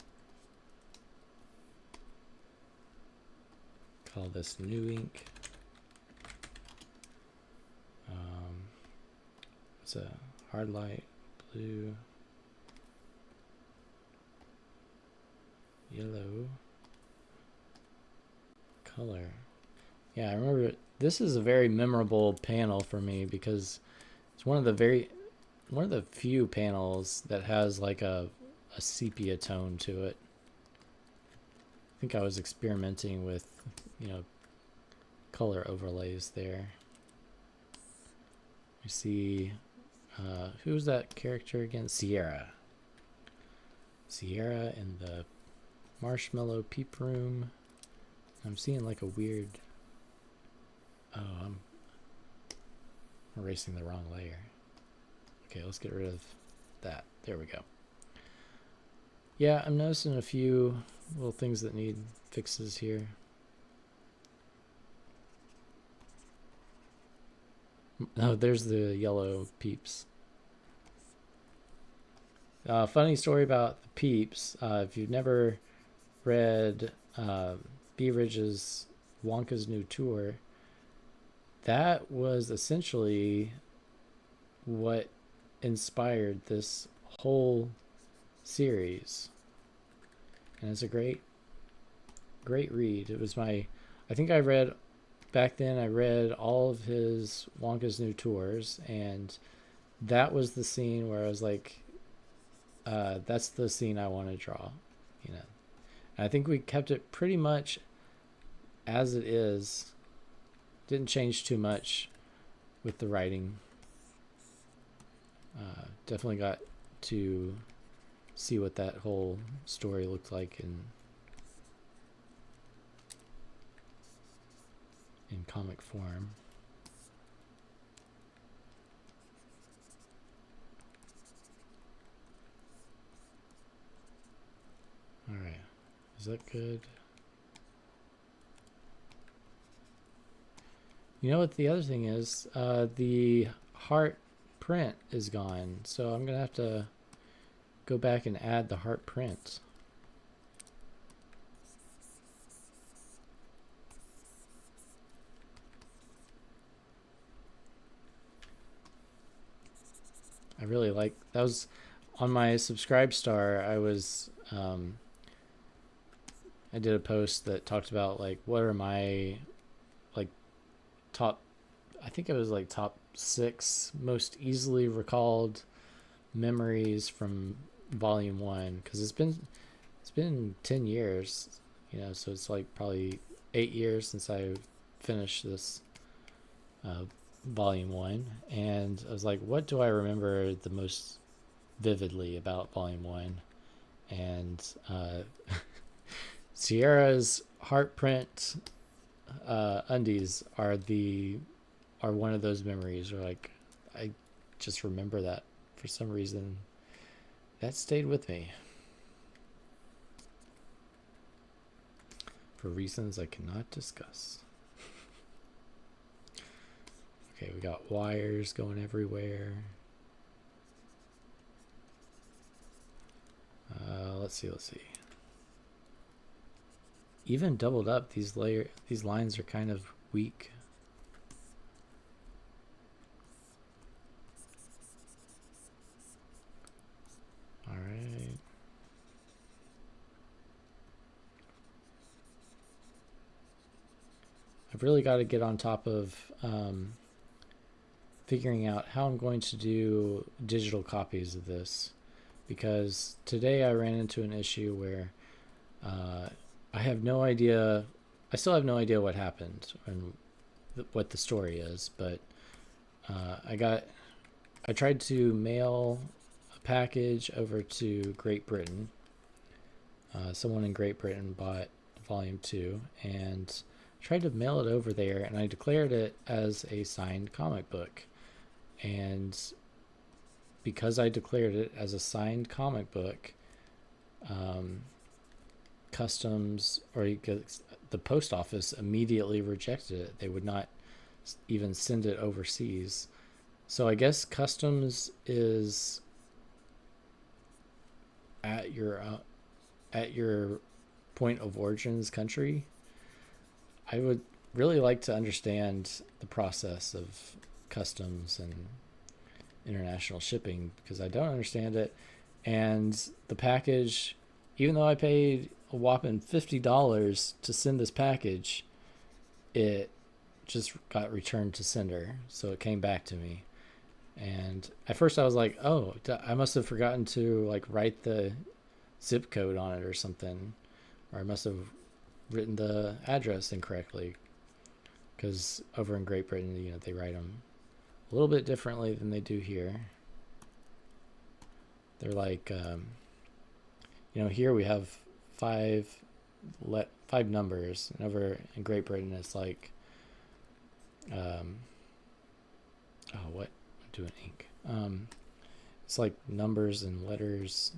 Call this new ink. It's a hard light blue, yellow color. Yeah, I remember this is a very memorable panel for me because it's one of the few panels that has like a sepia tone to it. I think I was experimenting with, color overlays there. You see, who's that character again? Sierra in the marshmallow peep room. I'm seeing like a weird, I'm erasing the wrong layer. Okay, let's get rid of that. There we go. Yeah, I'm noticing a few little things that need fixes here. Oh, there's the yellow peeps. Funny story about the peeps. If you've never read B. Ridge's Wonka's New Tour, that was essentially what inspired this whole series. And it's a great read. It was I think I read, back then I read all of his Wonka's New Tours, and that was the scene where I was like, that's the scene I want to draw, And I think we kept it pretty much as it is. Didn't change too much with the writing. Definitely got to see what that whole story looked like in comic form. All right, is that good? You know what the other thing is? The heart print is gone, so I'm gonna have to go back and add the heart print. really like that. Was on my Subscribe Star. I did a post that talked about like what are my like top, I think it was like top 6 most easily recalled memories from Volume 1, because it's been 10 years, so it's like probably 8 years since I finished this Volume 1, and I was like, what do I remember the most vividly about Volume 1? And Sierra's heart print undies are one of those memories where like I just remember that for some reason. That stayed with me for reasons I cannot discuss. Okay, we got wires going everywhere. Let's see. Even doubled up, these lines are kind of weak. All right. I've really got to get on top of figuring out how I'm going to do digital copies of this, because today I ran into an issue where I have no idea. I still have no idea what happened and what the story is, but I tried to mail a package over to Great Britain. Someone in Great Britain bought Volume 2 and tried to mail it over there, and I declared it as a signed comic book. And because I declared it as a signed comic book, customs, or the post office, immediately rejected it. They would not even send it overseas. So I guess customs is at your point of origin's country. I would really like to understand the process of customs and international shipping, because I don't understand it. And the package, even though I paid a whopping $50 to send this package, it just got returned to sender. So it came back to me. And at first I was like, oh, I must have forgotten to like write the zip code on it or something, or I must have written the address incorrectly, because over in Great Britain, they write them a little bit differently than they do here. They're like, here we have five numbers, and over in Great Britain it's like, what? I'm doing ink. It's like numbers and letters,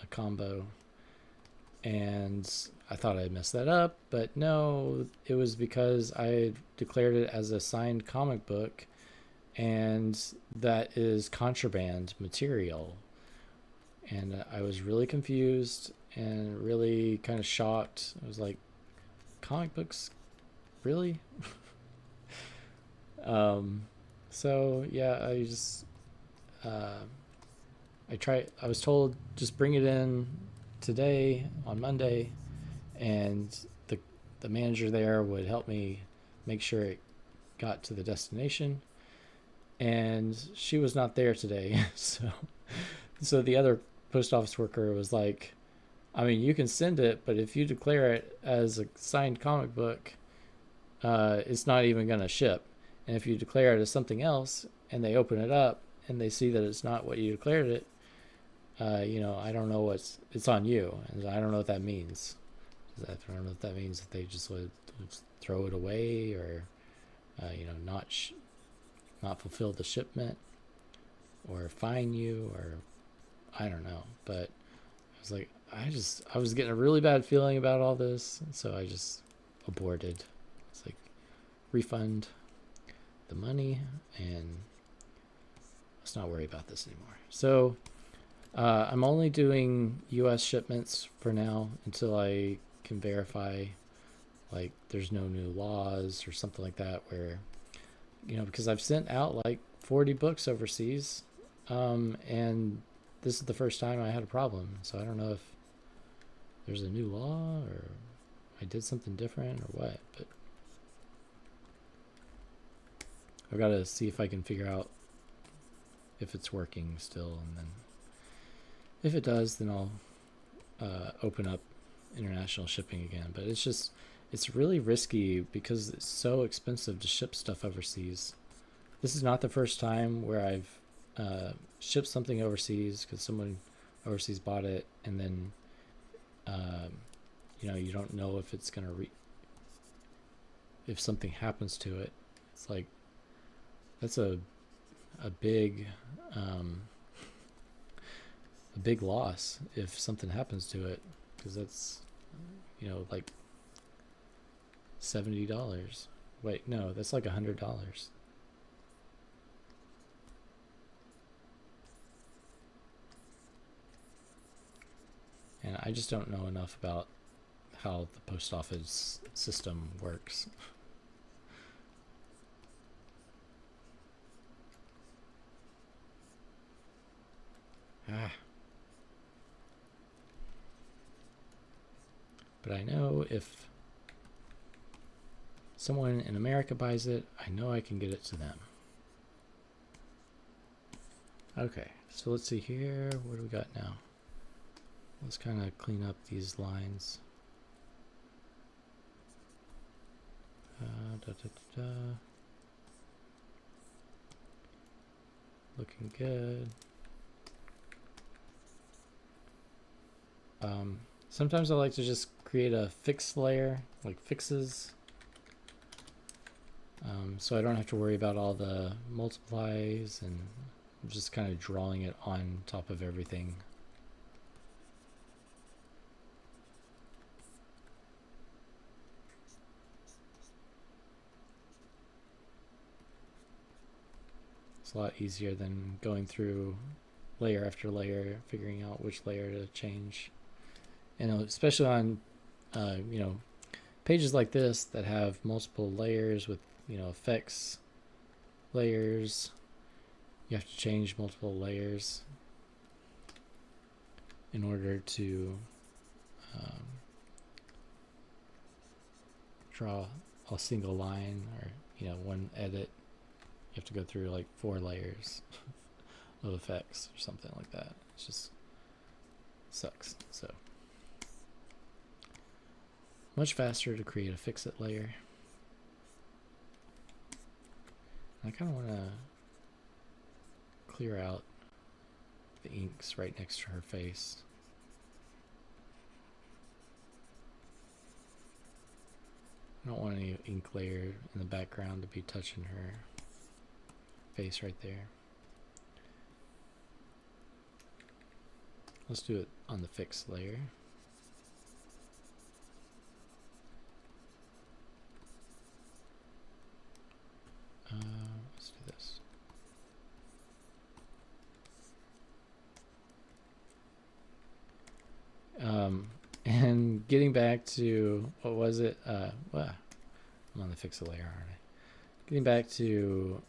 a combo. And I thought I messed that up, but no, it was because I declared it as a signed comic book, and that is contraband material. And I was really confused and really kind of shocked. I was like, comic books? Really? So yeah, I was told just bring it in today on Monday, and the manager there would help me make sure it got to the destination, and she was not there today. So the other post office worker was like, I mean, you can send it, but if you declare it as a signed comic book, it's not even going to ship. And if you declare it as something else and they open it up and they see that it's not what you declared it, I don't know it's on you. And I don't know what that means. I don't know if that means that they just would throw it away, or, not fulfill the shipment, or fine you, or I don't know. But I was like, I was getting a really bad feeling about all this. So I just aborted. It's like, refund the money and let's not worry about this anymore. So I'm only doing US shipments for now until I can verify like there's no new laws or something like that, where because I've sent out like 40 books overseas, And this is the first time I had a problem, so I don't know if there's a new law or I did something different or what, but I've got to see if I can figure out if it's working still, and then if it does, then I'll open up international shipping again. But it's really risky because it's so expensive to ship stuff overseas. This is not the first time where I've shipped something overseas because someone overseas bought it, and then you don't know if it's gonna if something happens to it. It's like that's a big loss if something happens to it, because that's like $70. Wait, no, that's like $100. And I just don't know enough about how the post office system works. But I know if someone in America buys it, I know I can get it to them. Okay, so let's see here. What do we got now? Let's kind of clean up these lines. Looking good. Sometimes I like to just create a fixed layer, like fixes, so I don't have to worry about all the multiplies, and I'm just kind of drawing it on top of everything. It's a lot easier than going through layer after layer, figuring out which layer to change. And especially on pages like this that have multiple layers with effects layers, you have to change multiple layers in order to draw a single line, or one edit. You have to go through like 4 layers of effects or something like that. It just sucks. So much faster to create a fix-it layer. I kind of want to clear out the inks right next to her face. I don't want any ink layer in the background to be touching her face right there. Let's do it on the fix layer. Let's do this. And getting back to, what was it? Well, I'm on the fix layer, aren't I? Getting back to,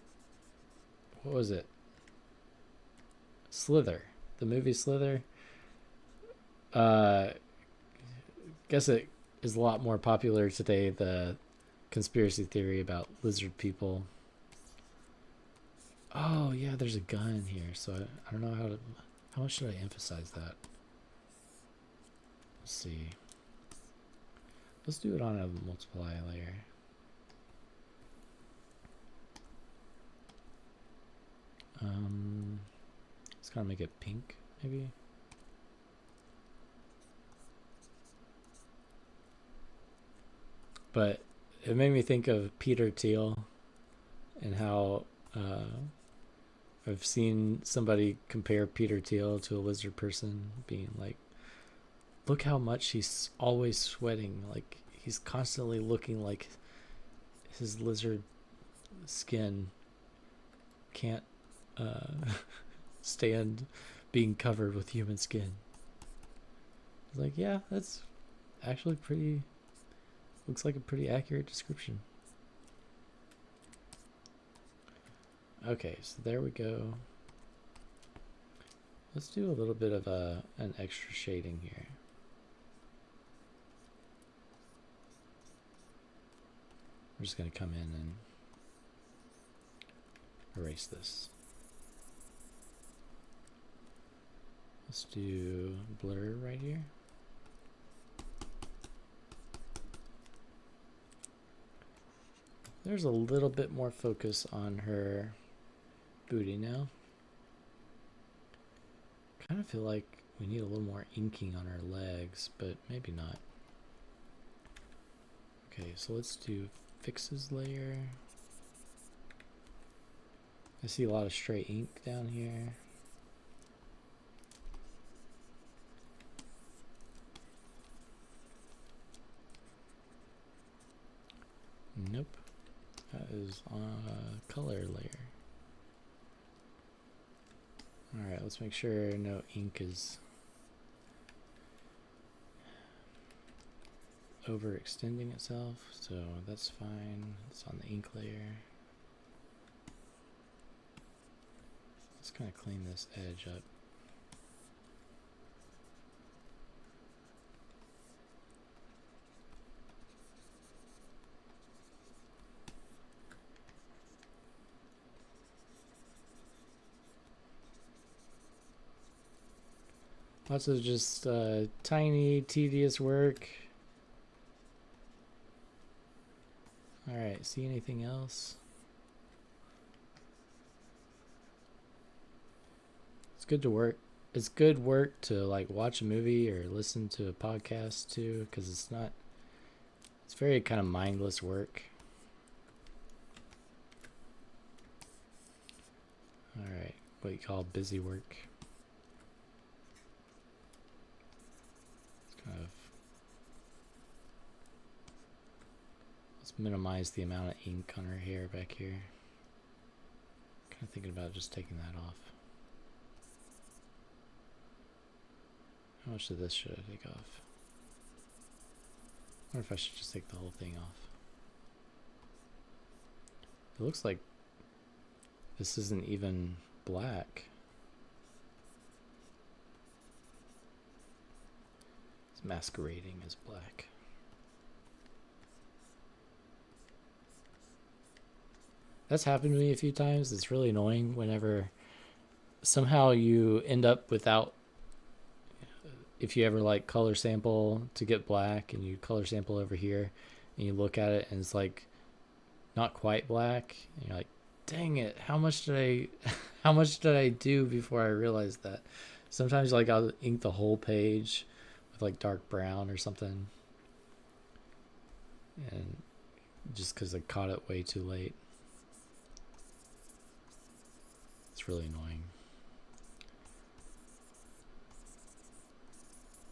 what was it? Slither, the movie Slither. Guess it is a lot more popular today, the conspiracy theory about lizard people. Oh yeah, there's a gun here, so I don't know how much should I emphasize that? Let's see. Let's do it on a multiply layer. Let's kind of make it pink, maybe. But it made me think of Peter Thiel and how I've seen somebody compare Peter Thiel to a lizard person, being like, look how much he's always sweating. Like, he's constantly looking like his lizard skin can't stand being covered with human skin. It's like, yeah, that's actually pretty, looks like a pretty accurate description. Okay, so there we go. Let's do a little bit of an extra shading here. We're just going to come in and erase this. Let's do blur right here. There's a little bit more focus on her booty now. Kind of feel like we need a little more inking on her legs, but maybe not. Okay, so let's do fixes layer. I see a lot of stray ink down here. Nope. That is on a color layer. Alright, let's make sure no ink is overextending itself, so that's fine. It's on the ink layer. Let's kind of clean this edge up. Lots of just tiny, tedious work. Alright, see anything else? It's good to work. It's good work to like watch a movie or listen to a podcast too, because it's very kind of mindless work. Alright, what you call busy work. Let's minimize the amount of ink on her hair back here. Kind of thinking about just taking that off. How much of this should I take off? I wonder if I should just take the whole thing off. It looks like this isn't even black. It's masquerading as black. That's happened to me a few times. It's really annoying whenever somehow you end up without, if you ever like color sample to get black and you color sample over here and you look at it and it's like not quite black and you're like, dang it, how much did I do before I realized that? Sometimes like I'll ink the whole page with like dark brown or something, and just because I caught it way too late. It's really annoying.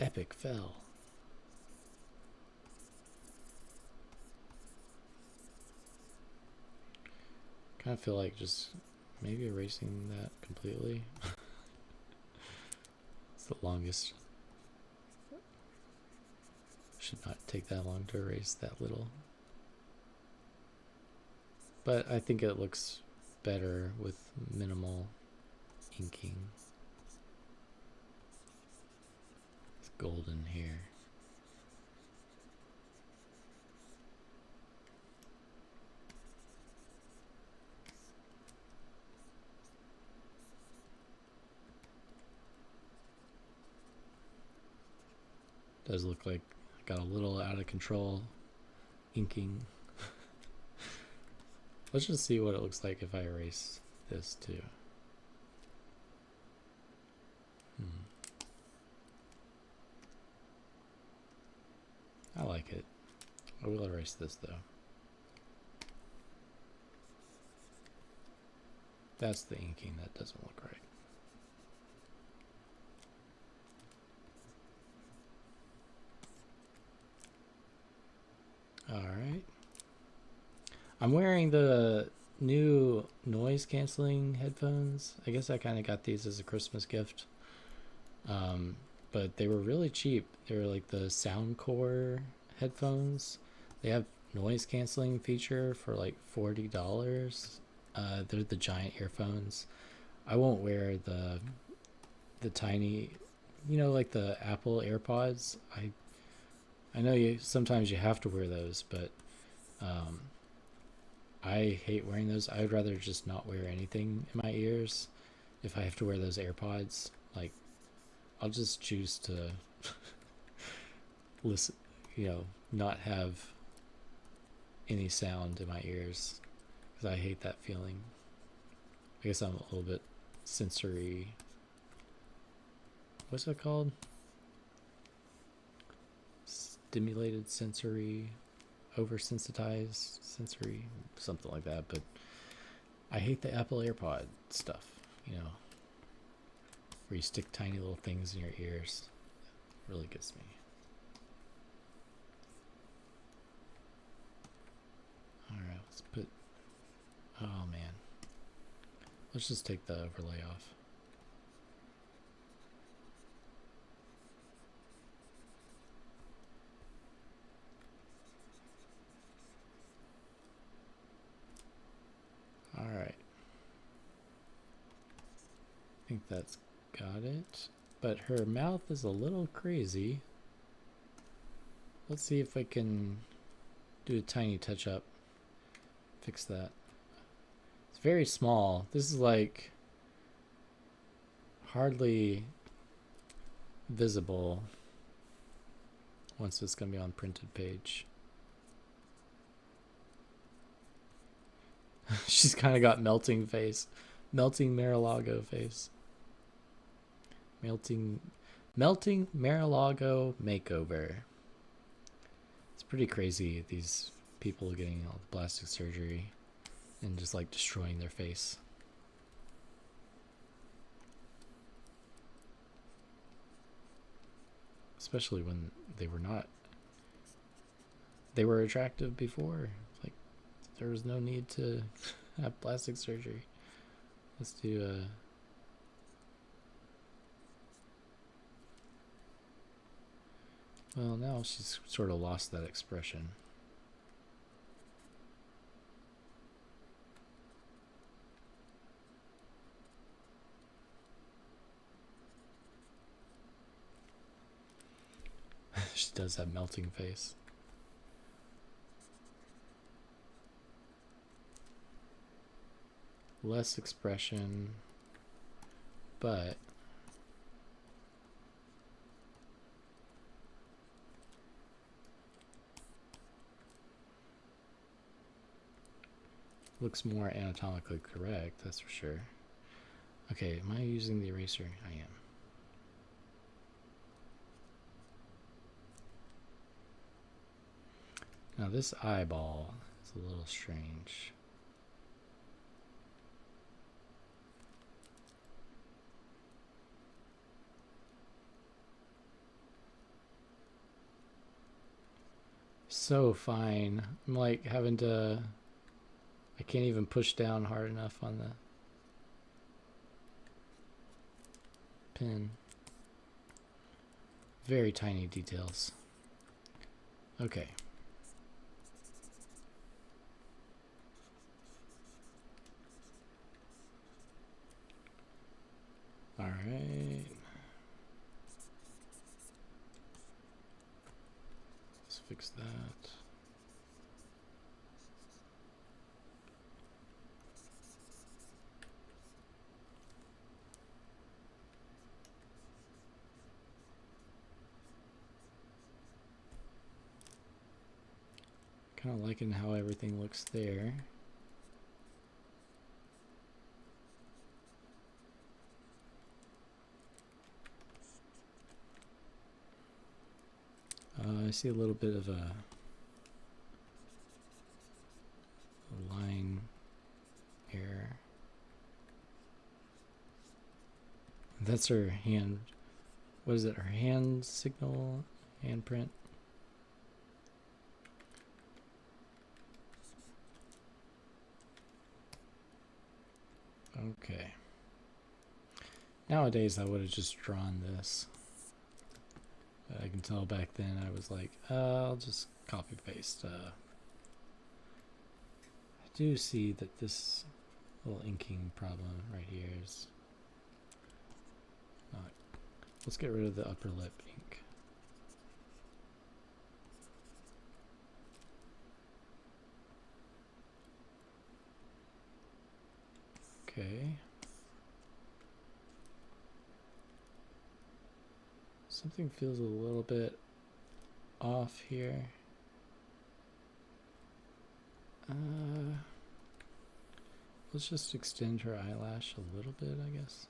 Epic fail. Kind of feel like just maybe erasing that completely. It's the longest. Should not take that long to erase that little. But I think it looks better with minimal inking. It's golden here. Does look like I got a little out of control inking. Let's just see what it looks like if I erase this too. I like it. I will erase this though. That's the inking that doesn't look right. Alright. I'm wearing the new noise canceling headphones. I guess I kind of got these as a Christmas gift. But they were really cheap. They were like the Soundcore headphones. They have noise canceling feature for like $40. They're the giant earphones. I won't wear the the tiny, like the Apple AirPods. I know you sometimes you have to wear those, but um, I hate wearing those. I would rather just not wear anything in my ears if I have to wear those AirPods. Like, I'll just choose to listen, not have any sound in my ears because I hate that feeling. I guess I'm a little bit sensory. What's that called? Stimulated sensory, oversensitized sensory, something like that. But I hate the Apple AirPod stuff, where you stick tiny little things in your ears. It really gets me. Alright, let's put, oh man. Let's just take the overlay off. Alright. I think that's got it. But her mouth is a little crazy. Let's see if I can do a tiny touch up. Fix that. It's very small. This is like hardly visible once it's going to be on printed page. She's kind of got melting face. Melting Mar-a-Lago face. Melting Mar-a-Lago makeover. It's pretty crazy, these people getting all the plastic surgery and just like destroying their face. Especially when they were attractive before. Like, there was no need to have plastic surgery. Let's do well, now she's sort of lost that expression. She does have melting face. Less expression, but looks more anatomically correct, that's for sure. Okay, am I using the eraser? I am. Now this eyeball is a little strange. So fine. I'm like having to, I can't even push down hard enough on the pen. Very tiny details. Okay. All right. Let's fix that. Kind of liking how everything looks there. I see a little bit of a line here. That's her hand. What is it? Her hand signal? Handprint? Okay. Nowadays, I would have just drawn this. But I can tell back then I was like, I'll just copy paste. I do see that this little inking problem right here is Not. Let's get rid of the upper lip ink. Okay. Something feels a little bit off here. Let's just extend her eyelash a little bit, I guess.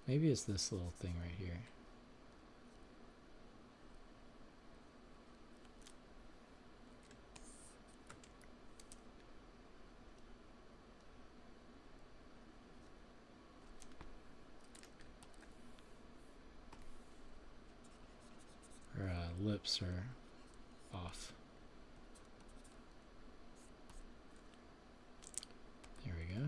Maybe it's this little thing right here. Her lips are off. There we go.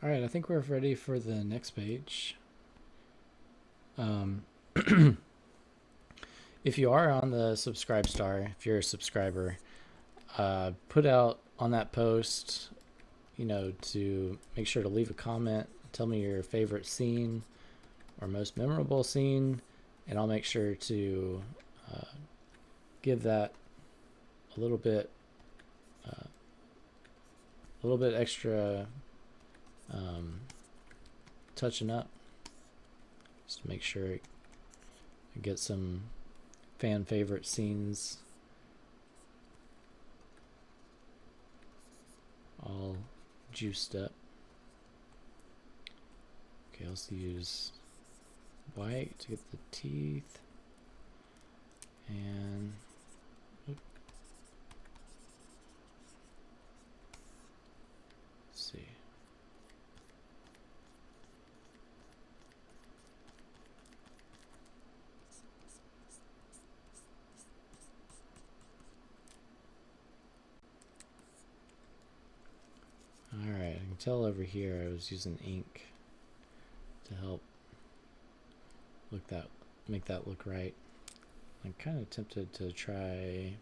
All right, I think we're ready for the next page. If you are on the subscribe star, if you're a subscriber, put out on that post, you know, to make sure to leave a comment, tell me your favorite scene or most memorable scene, and I'll make sure to give that a little bit extra touching up, just to make sure I get some fan favorite scenes all juiced up. Okay, let's use white to get the teeth, and let's see. Alright, I can tell over here I was using ink to help make that look right. I'm kind of tempted to try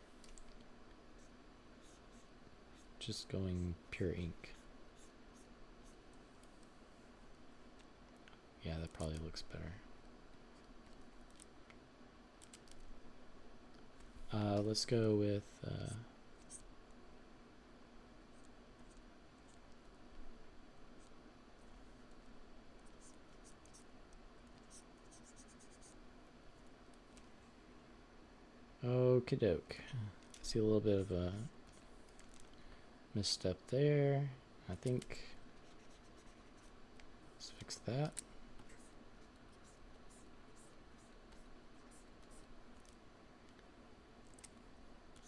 just going pure ink. Yeah, that probably looks better. Let's go with OkayOkOkOk. See a little bit of a misstep there. I think let's fix that.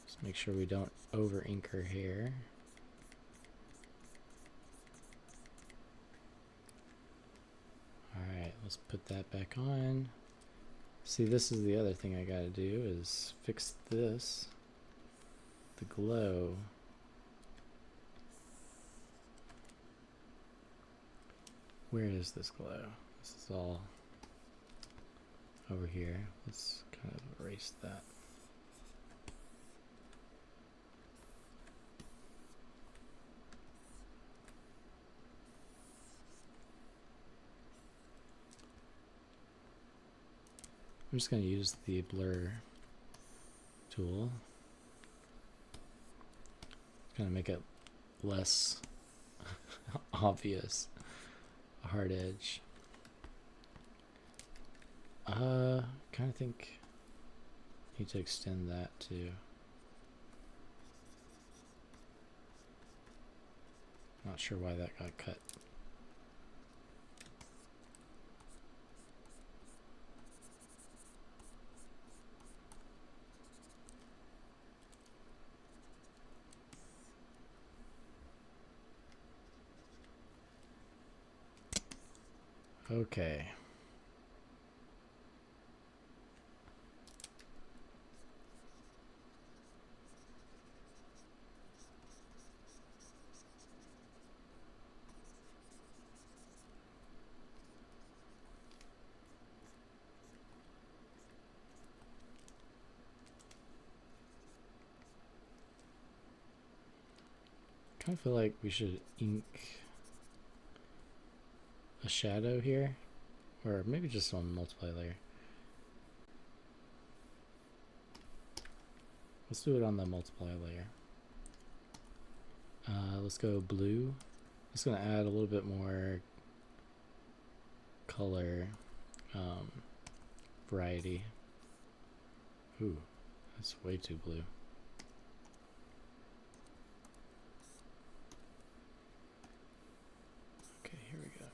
Just make sure we don't over ink her hair. Alright, let's put that back on. See, this is the other thing I gotta do, is fix this, the glow. Where is this glow? This is all over here. Let's kind of erase that. I'm just going to use the blur tool. It's going to make it less obvious, a hard edge. Kind of think I need to extend that too. Not sure why that got cut. Okay. kind of feel like we should ink a shadow here, or maybe just on multiply layer. Let's do it on the multiply layer. Let's go blue. It's going to add a little bit more color variety. Ooh, that's way too blue. Okay, here we go.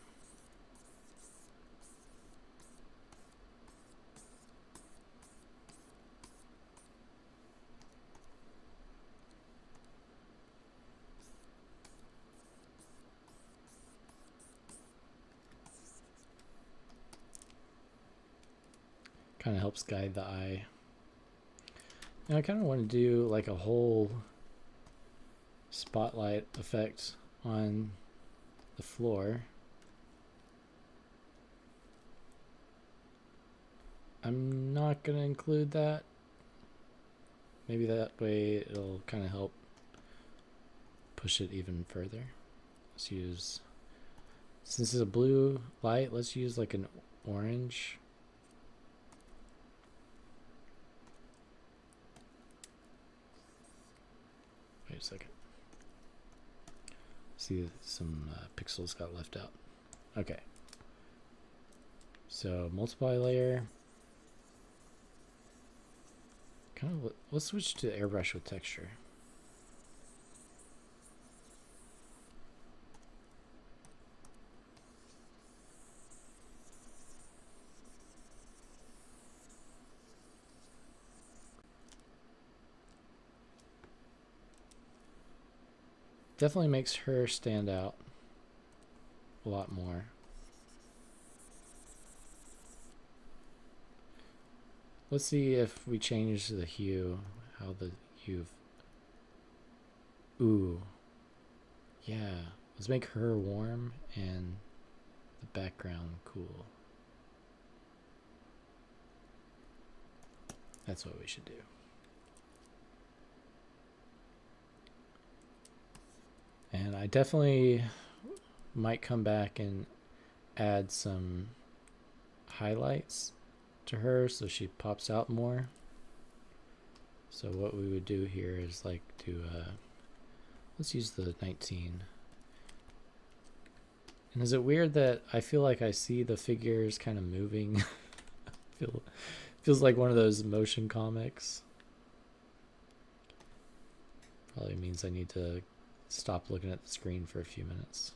Kind of helps guide the eye. Now I kind of want to do like a whole spotlight effect on the floor. I'm not going to include that. Maybe that way it'll kind of help push it even further. Let's use, since it's a blue light, let's use like an orange. Wait a second. See, some pixels got left out. Okay. So multiply layer. Kind of. Let's switch to airbrush with texture. Definitely makes her stand out a lot more. Let's see if we change the hue, how the hue. Ooh. Yeah. Let's make her warm and the background cool. That's what we should do. And I definitely might come back and add some highlights to her so she pops out more. So what we would do here is like do let's use the 19. And is it weird that I feel like I see the figures kind of moving? Feels like one of those motion comics. Probably means I need to stop looking at the screen for a few minutes.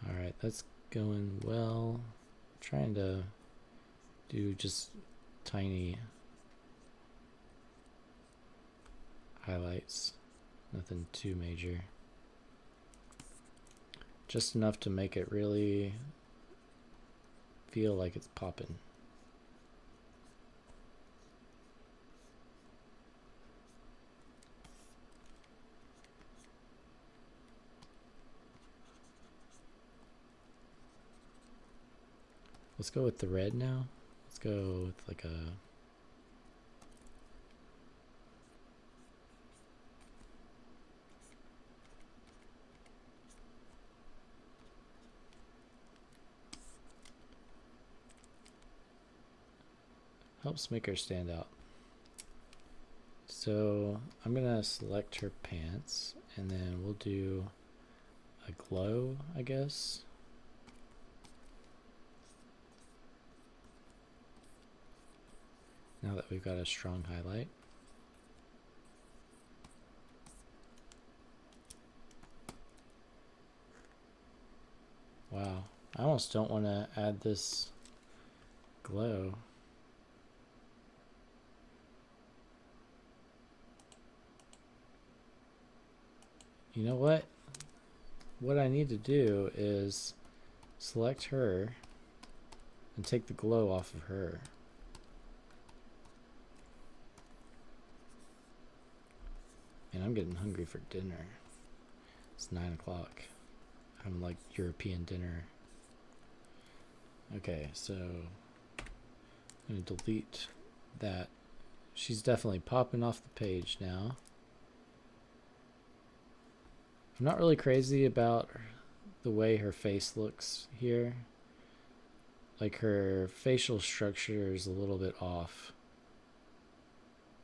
All right, that's going well. I'm trying to do just tiny highlights, nothing too major. Just enough to make it really feel like it's popping. Let's go with the red now. Let's go with like a helps make her stand out. So I'm gonna select her pants and then we'll do a glow, I guess. Now that we've got a strong highlight. Wow, I almost don't want to add this glow. You know what? What I need to do is select her and take the glow off of her. And I'm getting hungry for dinner. It's 9 o'clock. I'm like European dinner. Okay, so I'm going to delete that. She's definitely popping off the page now. I'm not really crazy about the way her face looks here. Like her facial structure is a little bit off.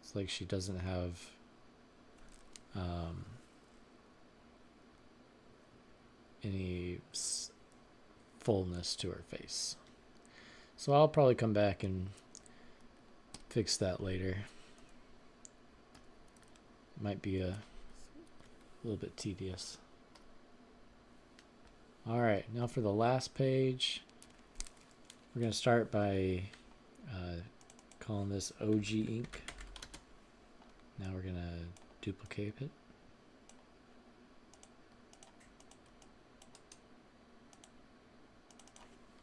It's like she doesn't have any fullness to her face. So I'll probably come back and fix that later. Might be a little bit tedious. Alright, now for the last page. We're going to start by calling this OG ink. Now we're going to duplicate it.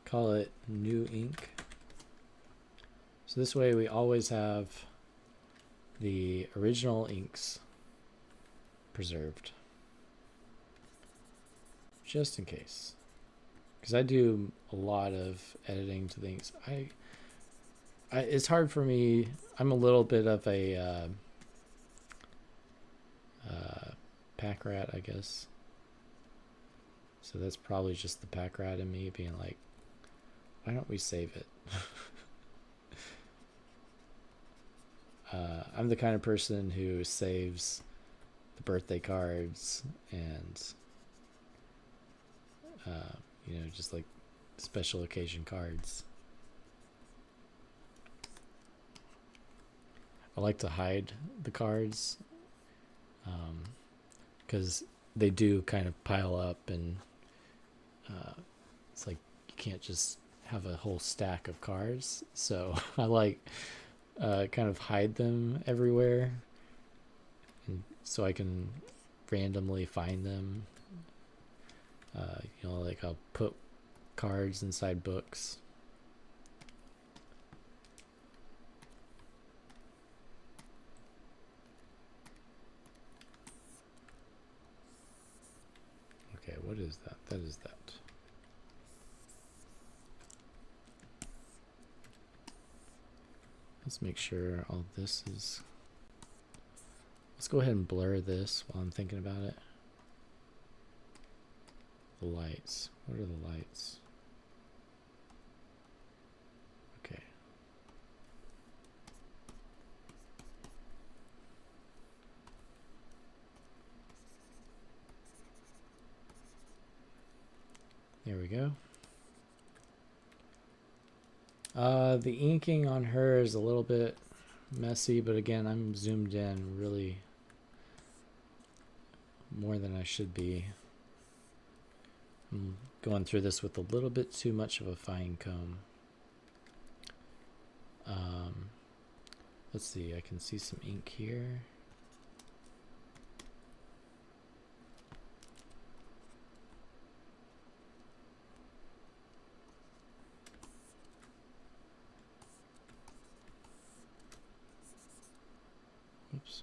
Call it new ink. So this way we always have the original inks preserved. Just in case. Because I do a lot of editing to things. It's hard for me. I'm a little bit of a pack rat, I guess. So that's probably just the pack rat in me being like, why don't we save it? I'm the kind of person who saves the birthday cards and you know, just like special occasion cards. I like to hide the cards because they do kind of pile up, and it's like you can't just have a whole stack of cards. So I like kind of hide them everywhere, and so I can randomly find them. You know, like I'll put cards inside books. Okay, what is that? That is that. Let's make sure all this is... Let's go ahead and blur this while I'm thinking about it. The lights. What are the lights? Okay. There we go. The inking on her is a little bit messy, but again, I'm zoomed in really more than I should be. I'm going through this with a little bit too much of a fine comb. Let's see, I can see some ink here. Oops.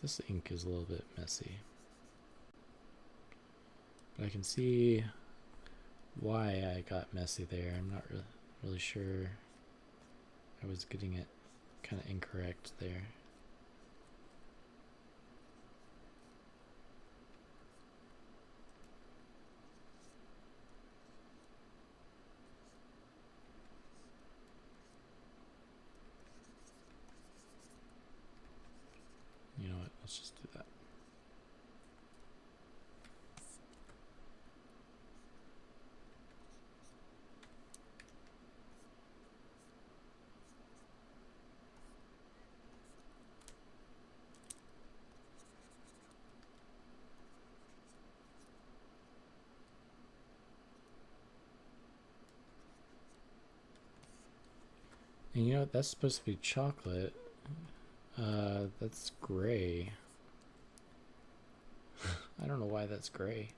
This ink is a little bit messy. But I can see why I got messy there. I'm not really sure. I was getting it kind of incorrect there. You know what? Let's just do that. And you know what? That's supposed to be chocolate. That's gray. I don't know why that's gray.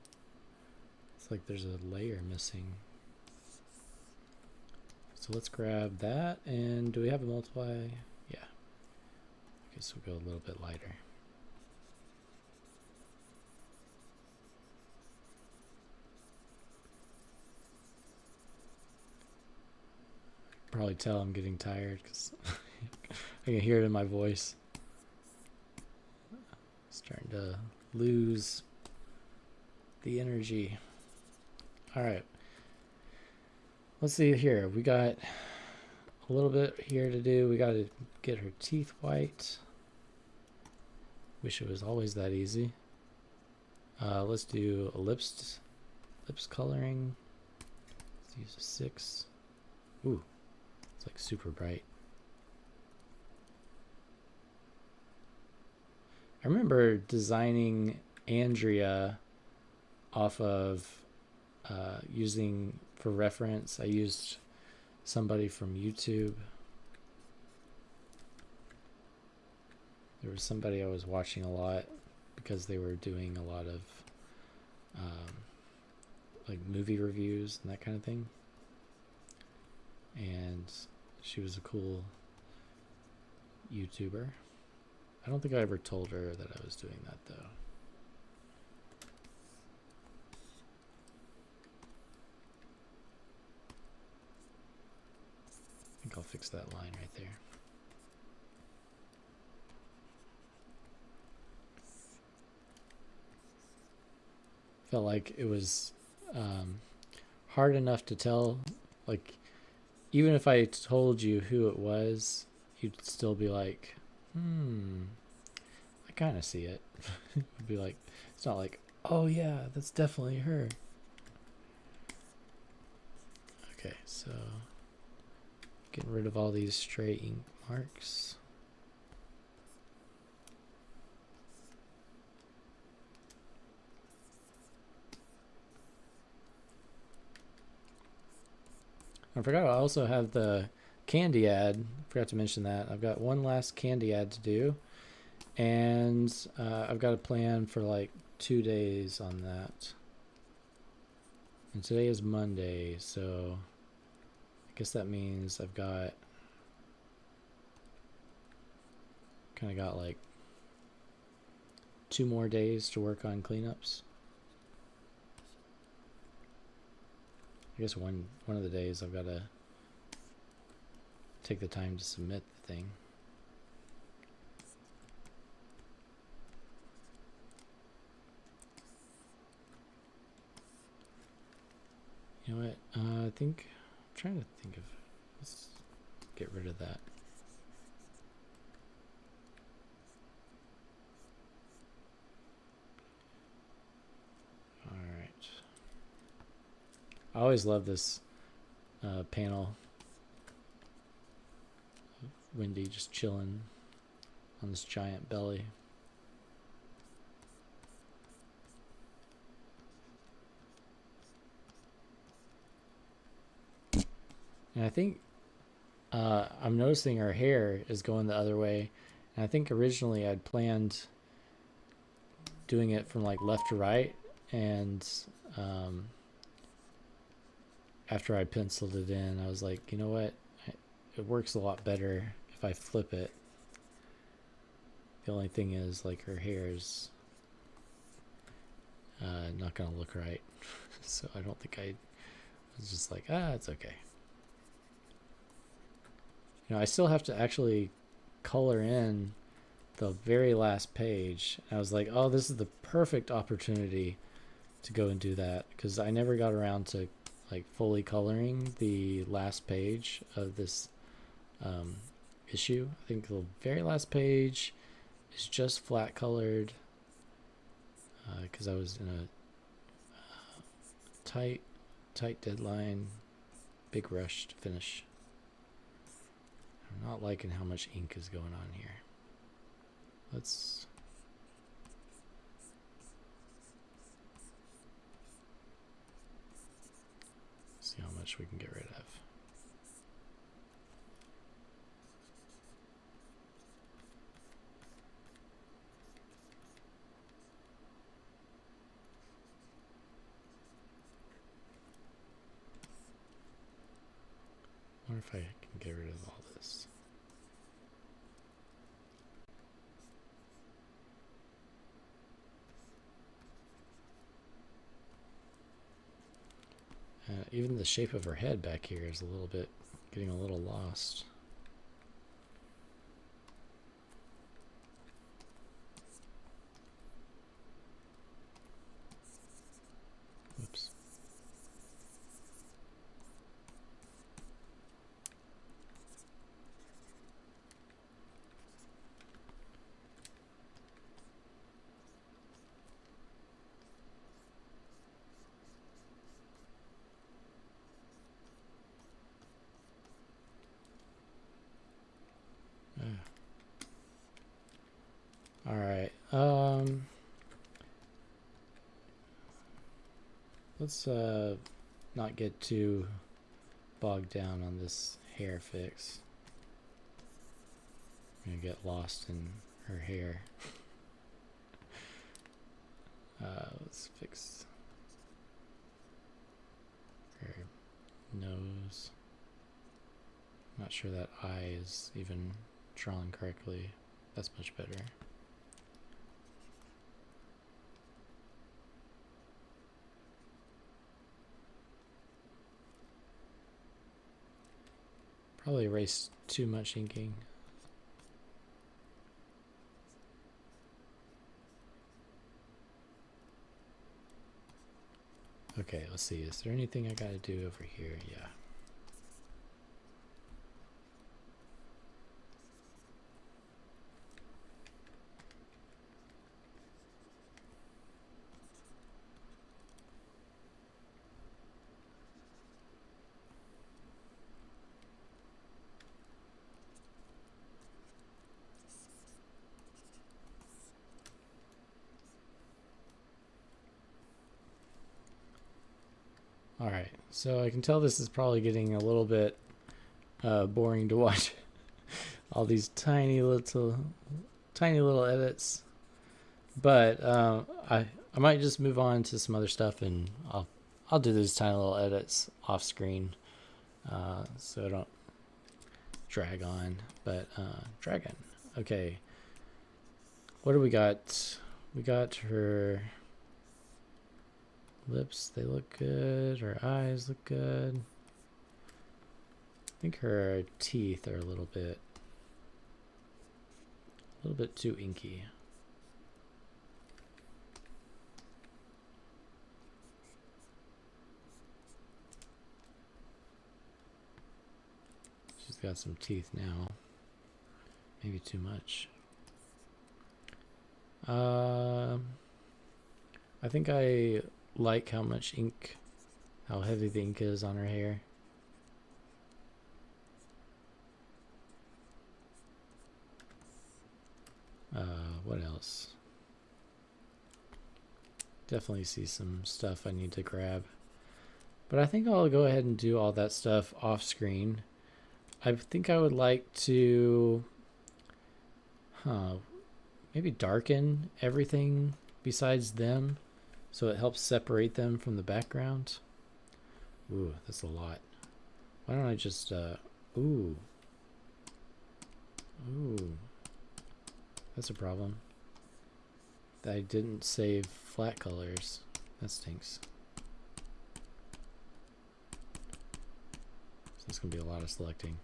It's like there's a layer missing. So let's grab that, and do we have a multiply? Yeah. I guess we'll go a little bit lighter. Probably tell I'm getting tired because I can hear it in my voice. Starting to lose the energy. All right. Let's see here. We got a little bit here to do. We got to get her teeth white. Wish it was always that easy. Let's do a lips coloring. Let's use a 6. Ooh, it's like super bright. I remember designing Andrea off of using, for reference, I used somebody from YouTube. There was somebody I was watching a lot because they were doing a lot of like movie reviews and that kind of thing. And she was a cool YouTuber. I don't think I ever told her that I was doing that though. I think I'll fix that line right there. Felt like it was hard enough to tell, like, even if I told you who it was, you'd still be like, I kind of see it. It'd be like, it's not like, oh yeah, that's definitely her. Okay, so getting rid of all these stray ink marks. I forgot I also have the candy ad. Forgot to mention that. I've got one last candy ad to do. And I've got a plan for like 2 days on that. And today is Monday, so I guess that means I've got kind of got like 2 more days to work on cleanups. I guess one of the days I've got to take the time to submit the thing. You know what? I think I'm trying to think of. Let's get rid of that. All right. I always love this panel. Wendy just chilling on this giant belly. And I think I'm noticing her hair is going the other way. And I think originally I'd planned doing it from like left to right. And after I penciled it in, I was like, you know what? It works a lot better if I flip it. The only thing is, like, her hair is not going to look right. So I don't think I was just like, it's okay. You know, I still have to actually color in the very last page. I was like, oh, this is the perfect opportunity to go and do that, because I never got around to like fully coloring the last page of this issue. I think the very last page is just flat colored because I was in a tight deadline, big rush to finish. I'm not liking how much ink is going on here. Let's see how much we can get rid of. if I can get rid of all this. Even the shape of her head back here is a little bit, getting a little lost. Oops. All right. Let's not get too bogged down on this hair fix. I'm gonna get lost in her hair. Let's fix her nose. Not sure that eye is even drawn correctly. That's much better. Probably erased too much inking. Okay, let's see. Is there anything I gotta do over here? Yeah. Alright, so I can tell this is probably getting a little bit boring to watch. All these tiny little edits. But I might just move on to some other stuff, and I'll do these tiny little edits off screen, so I don't drag on. But dragon. Okay. What do we got? We got her lips, they look good. Her eyes look good. I think her teeth are a little bit too inky. She's got some teeth now. Maybe too much. I think I like how much ink, how heavy the ink is on her hair. What else? Definitely see some stuff I need to grab. But I think I'll go ahead and do all that stuff off screen. I think I would like to maybe darken everything besides them, so it helps separate them from the background. Ooh, that's a lot. Why don't I just ooh, that's a problem. I didn't save flat colors. That stinks. So it's gonna be a lot of selecting.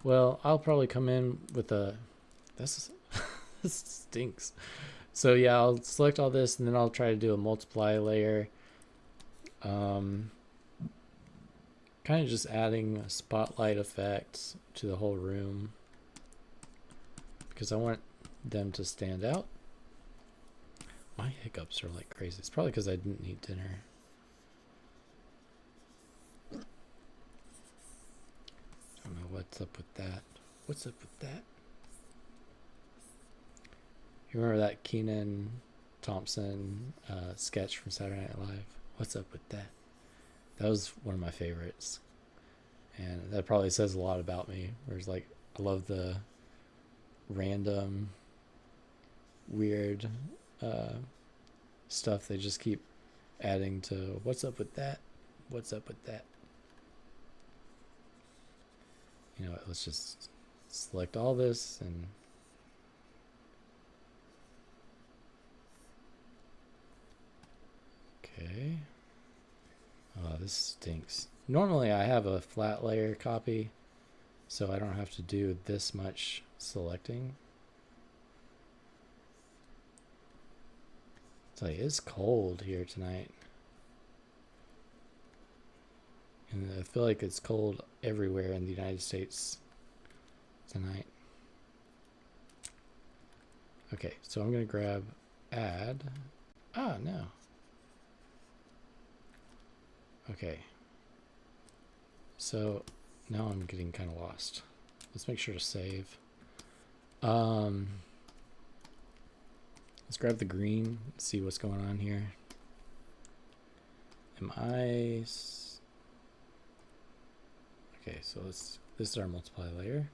Well, I'll probably come in with a this stinks. So yeah, I'll select all this, and then I'll try to do a multiply layer. Kind of just adding a spotlight effect to the whole room, because I want them to stand out. My hiccups are like crazy. It's probably because I didn't eat dinner. I don't know what's up with that. What's up with that? You remember that Kenan Thompson sketch from Saturday Night Live? What's up with that? That was one of my favorites. And that probably says a lot about me. Where it's like, I love the random, weird stuff they just keep adding to what's up with that? What's up with that? You know what, let's just select all this and okay. Oh, this stinks. Normally I have a flat layer copy, so I don't have to do this much selecting. It's like, it's cold here tonight. And I feel like it's cold everywhere in the United States tonight. Okay, so I'm going to grab add. Ah, no. Okay. So now I'm getting kind of lost. Let's make sure to save. Let's grab the green, see what's going on here. Okay, so this is our multiply layer.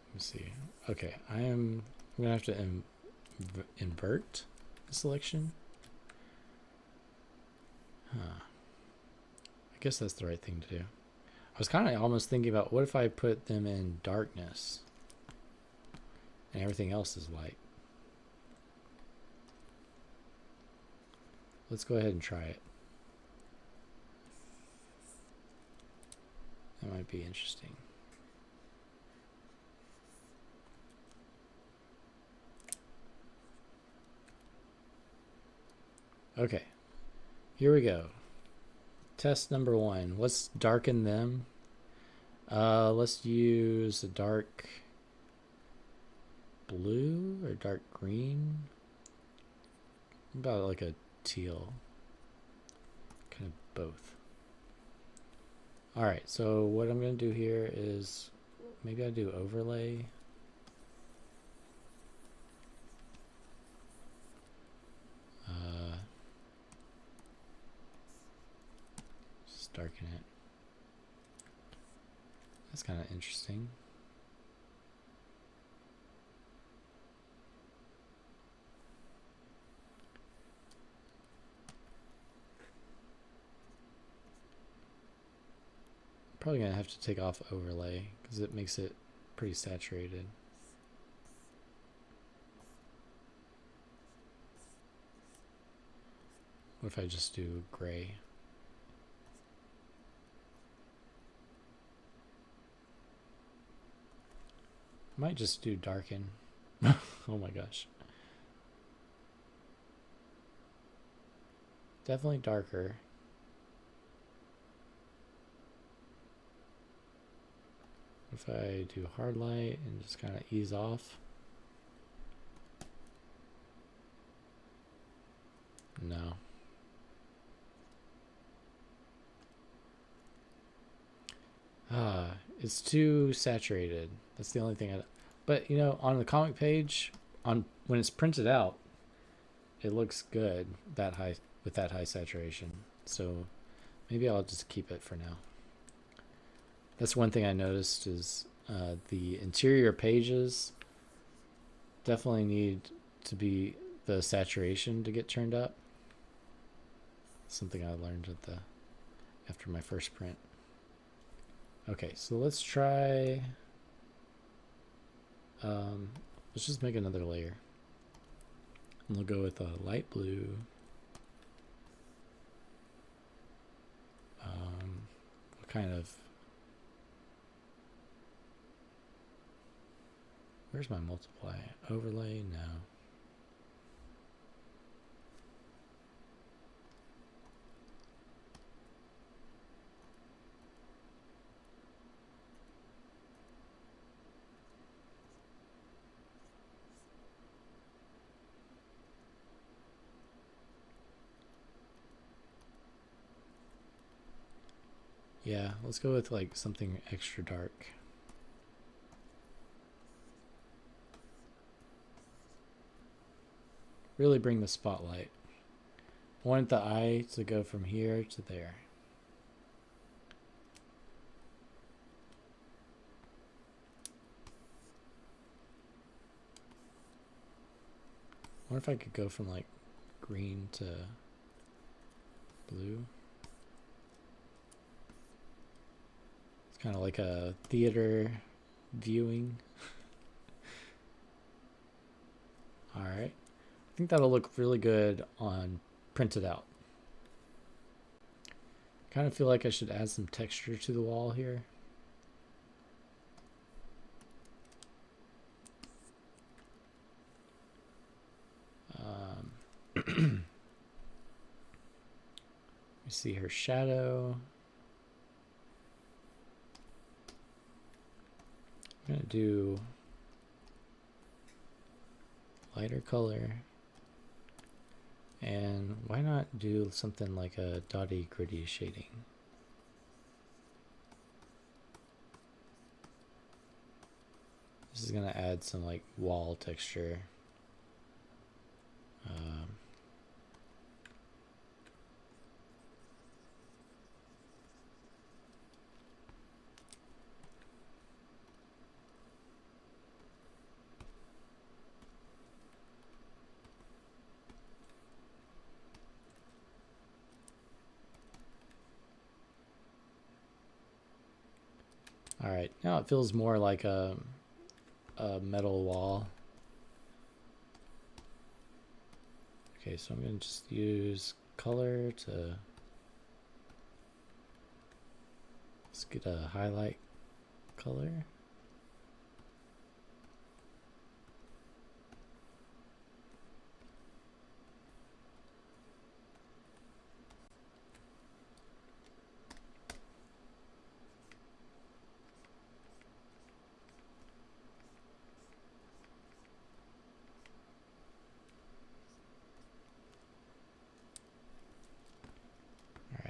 Let me see. Okay, I'm gonna have to invert the selection. Huh. I guess that's the right thing to do. I was kind of almost thinking about, what if I put them in darkness and everything else is light? Let's go ahead and try it. That might be interesting. Okay, here we go. Test number 1. Let's darken them. Let's use a dark blue or dark green. About like a teal. Kind of both. Alright, so what I'm going to do here is maybe I do overlay. Just darken it. That's kind of interesting. Probably gonna have to take off overlay because it makes it pretty saturated. What if I just do gray? Might just do darken. Oh my gosh. Definitely darker. If I do hard light and just kind of ease off. No. It's too saturated. That's the only thing but you know, on the comic page, when it's printed out, it looks good that high with that high saturation. So maybe I'll just keep it for now. That's one thing I noticed is the interior pages definitely need to be the saturation to get turned up. Something I learned after my first print. Okay, so let's try. Let's just make another layer. And we'll go with a light blue. What kind of? Where's my multiply? Overlay? No. Yeah, let's go with like something extra dark. Really bring the spotlight. I want the eye to go from here to there. wonder if I could go from like green to blue. It's kind of like a theater viewing. All right. I think that'll look really good on printed out. Kind of feel like I should add some texture to the wall here. You see her shadow. I'm gonna do lighter color. And why not do something like a dotty gritty shading? This is gonna add some like wall texture. All right, now it feels more like a metal wall. Okay, so I'm gonna just use color to, let's get a highlight color.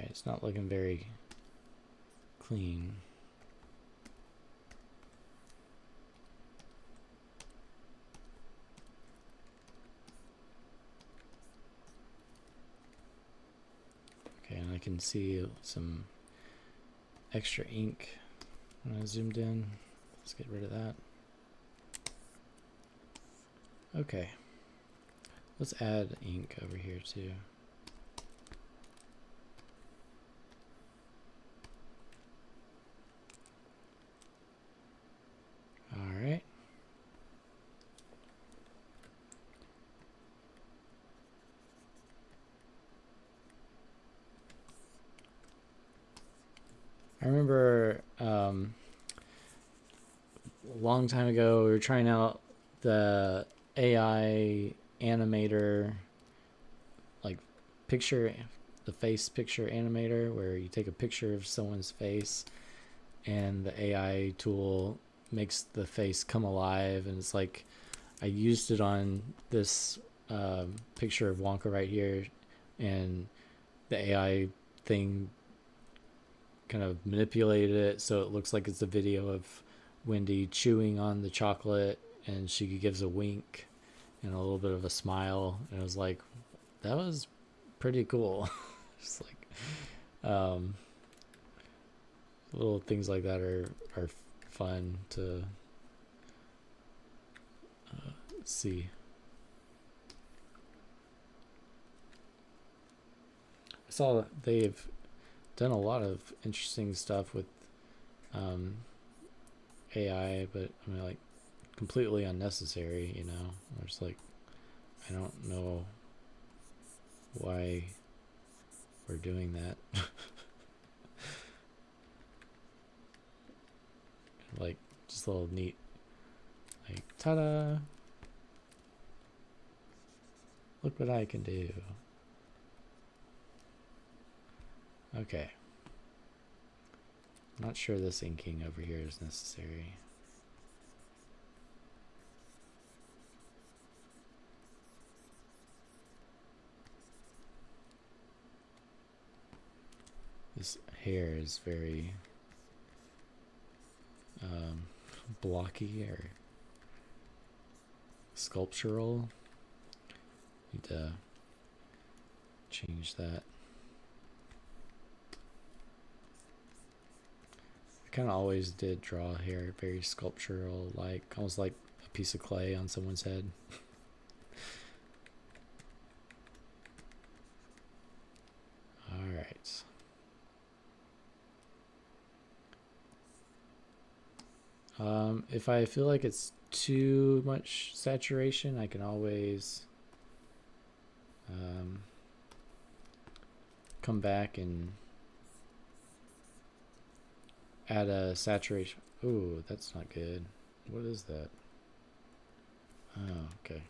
It's not looking very clean. Okay, and I can see some extra ink when I zoomed in. Let's get rid of that. Okay, let's add ink over here too. All right. I remember a long time ago we were trying out the AI animator, like the face picture animator, where you take a picture of someone's face and the AI tool makes the face come alive. And it's like, I used it on this picture of Wonka right here, and the AI thing kind of manipulated it so it looks like it's a video of Wendy chewing on the chocolate, and she gives a wink and a little bit of a smile, and I was like, that was pretty cool. Just like little things like that are fun to see. I saw they've done a lot of interesting stuff with AI, but I mean, like, completely unnecessary, you know. It's like, I don't know why we're doing that. Like, just a little neat, like, ta-da, look what I can do. Okay. Not sure this inking over here is necessary. This hair is very blocky or sculptural. Need to change that. I kind of always did draw hair very sculptural, like almost like a piece of clay on someone's head. If I feel like it's too much saturation, I can always come back and add a saturation. Ooh, that's not good. What is that? Oh, okay.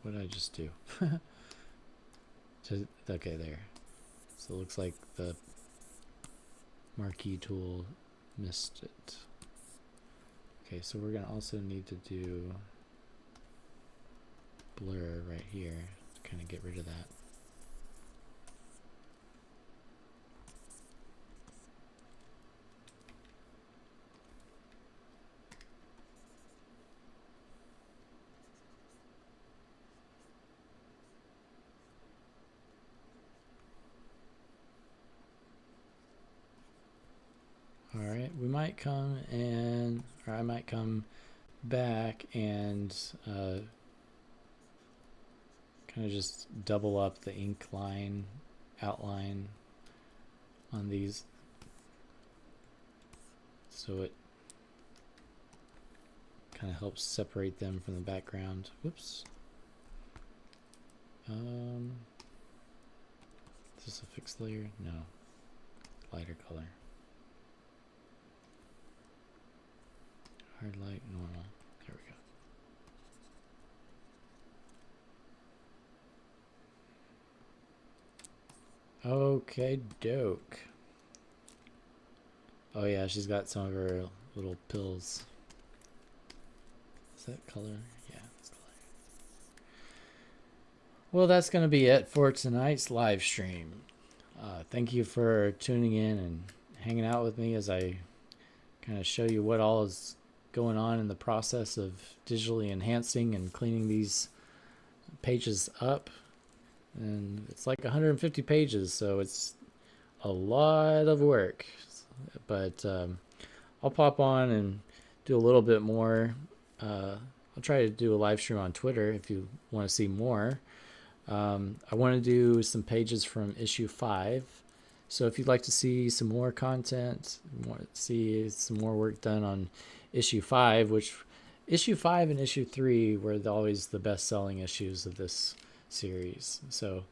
What did I just do? Okay, there. So it looks like the marquee tool missed it. Okay, so we're gonna also need to do blur right here to kind of get rid of that. All right, we might come and, or I might come back and kind of just double up the ink line outline on these so it kind of helps separate them from the background. Whoops. Is this a fixed layer? No. Lighter color. Hard light, normal. There we go. Okay, doke. Oh yeah, she's got some of her little pills. Is that color? Yeah, it's color. Well, that's going to be it for tonight's live stream. Thank you for tuning in and hanging out with me as I kind of show you what all is going on in the process of digitally enhancing and cleaning these pages up. And it's like 150 pages, so it's a lot of work. But I'll pop on and do a little bit more. I'll try to do a live stream on Twitter if you want to see more. I want to do some pages from issue 5. So if you'd like to see some more content, see some more work done on issue 5, which issue 5 and issue 3 were always the best-selling issues of this series. So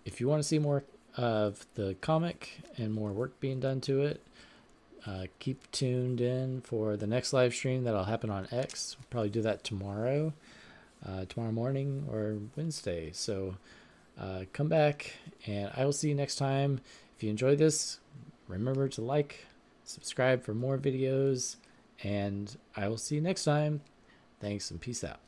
if you want to see more of the comic and more work being done to it, keep tuned in for the next live stream that'll happen on X. We'll probably do that tomorrow morning or Wednesday. So come back and I will see you next time. If you enjoyed this, remember to like, subscribe for more videos, and I will see you next time. Thanks and peace out.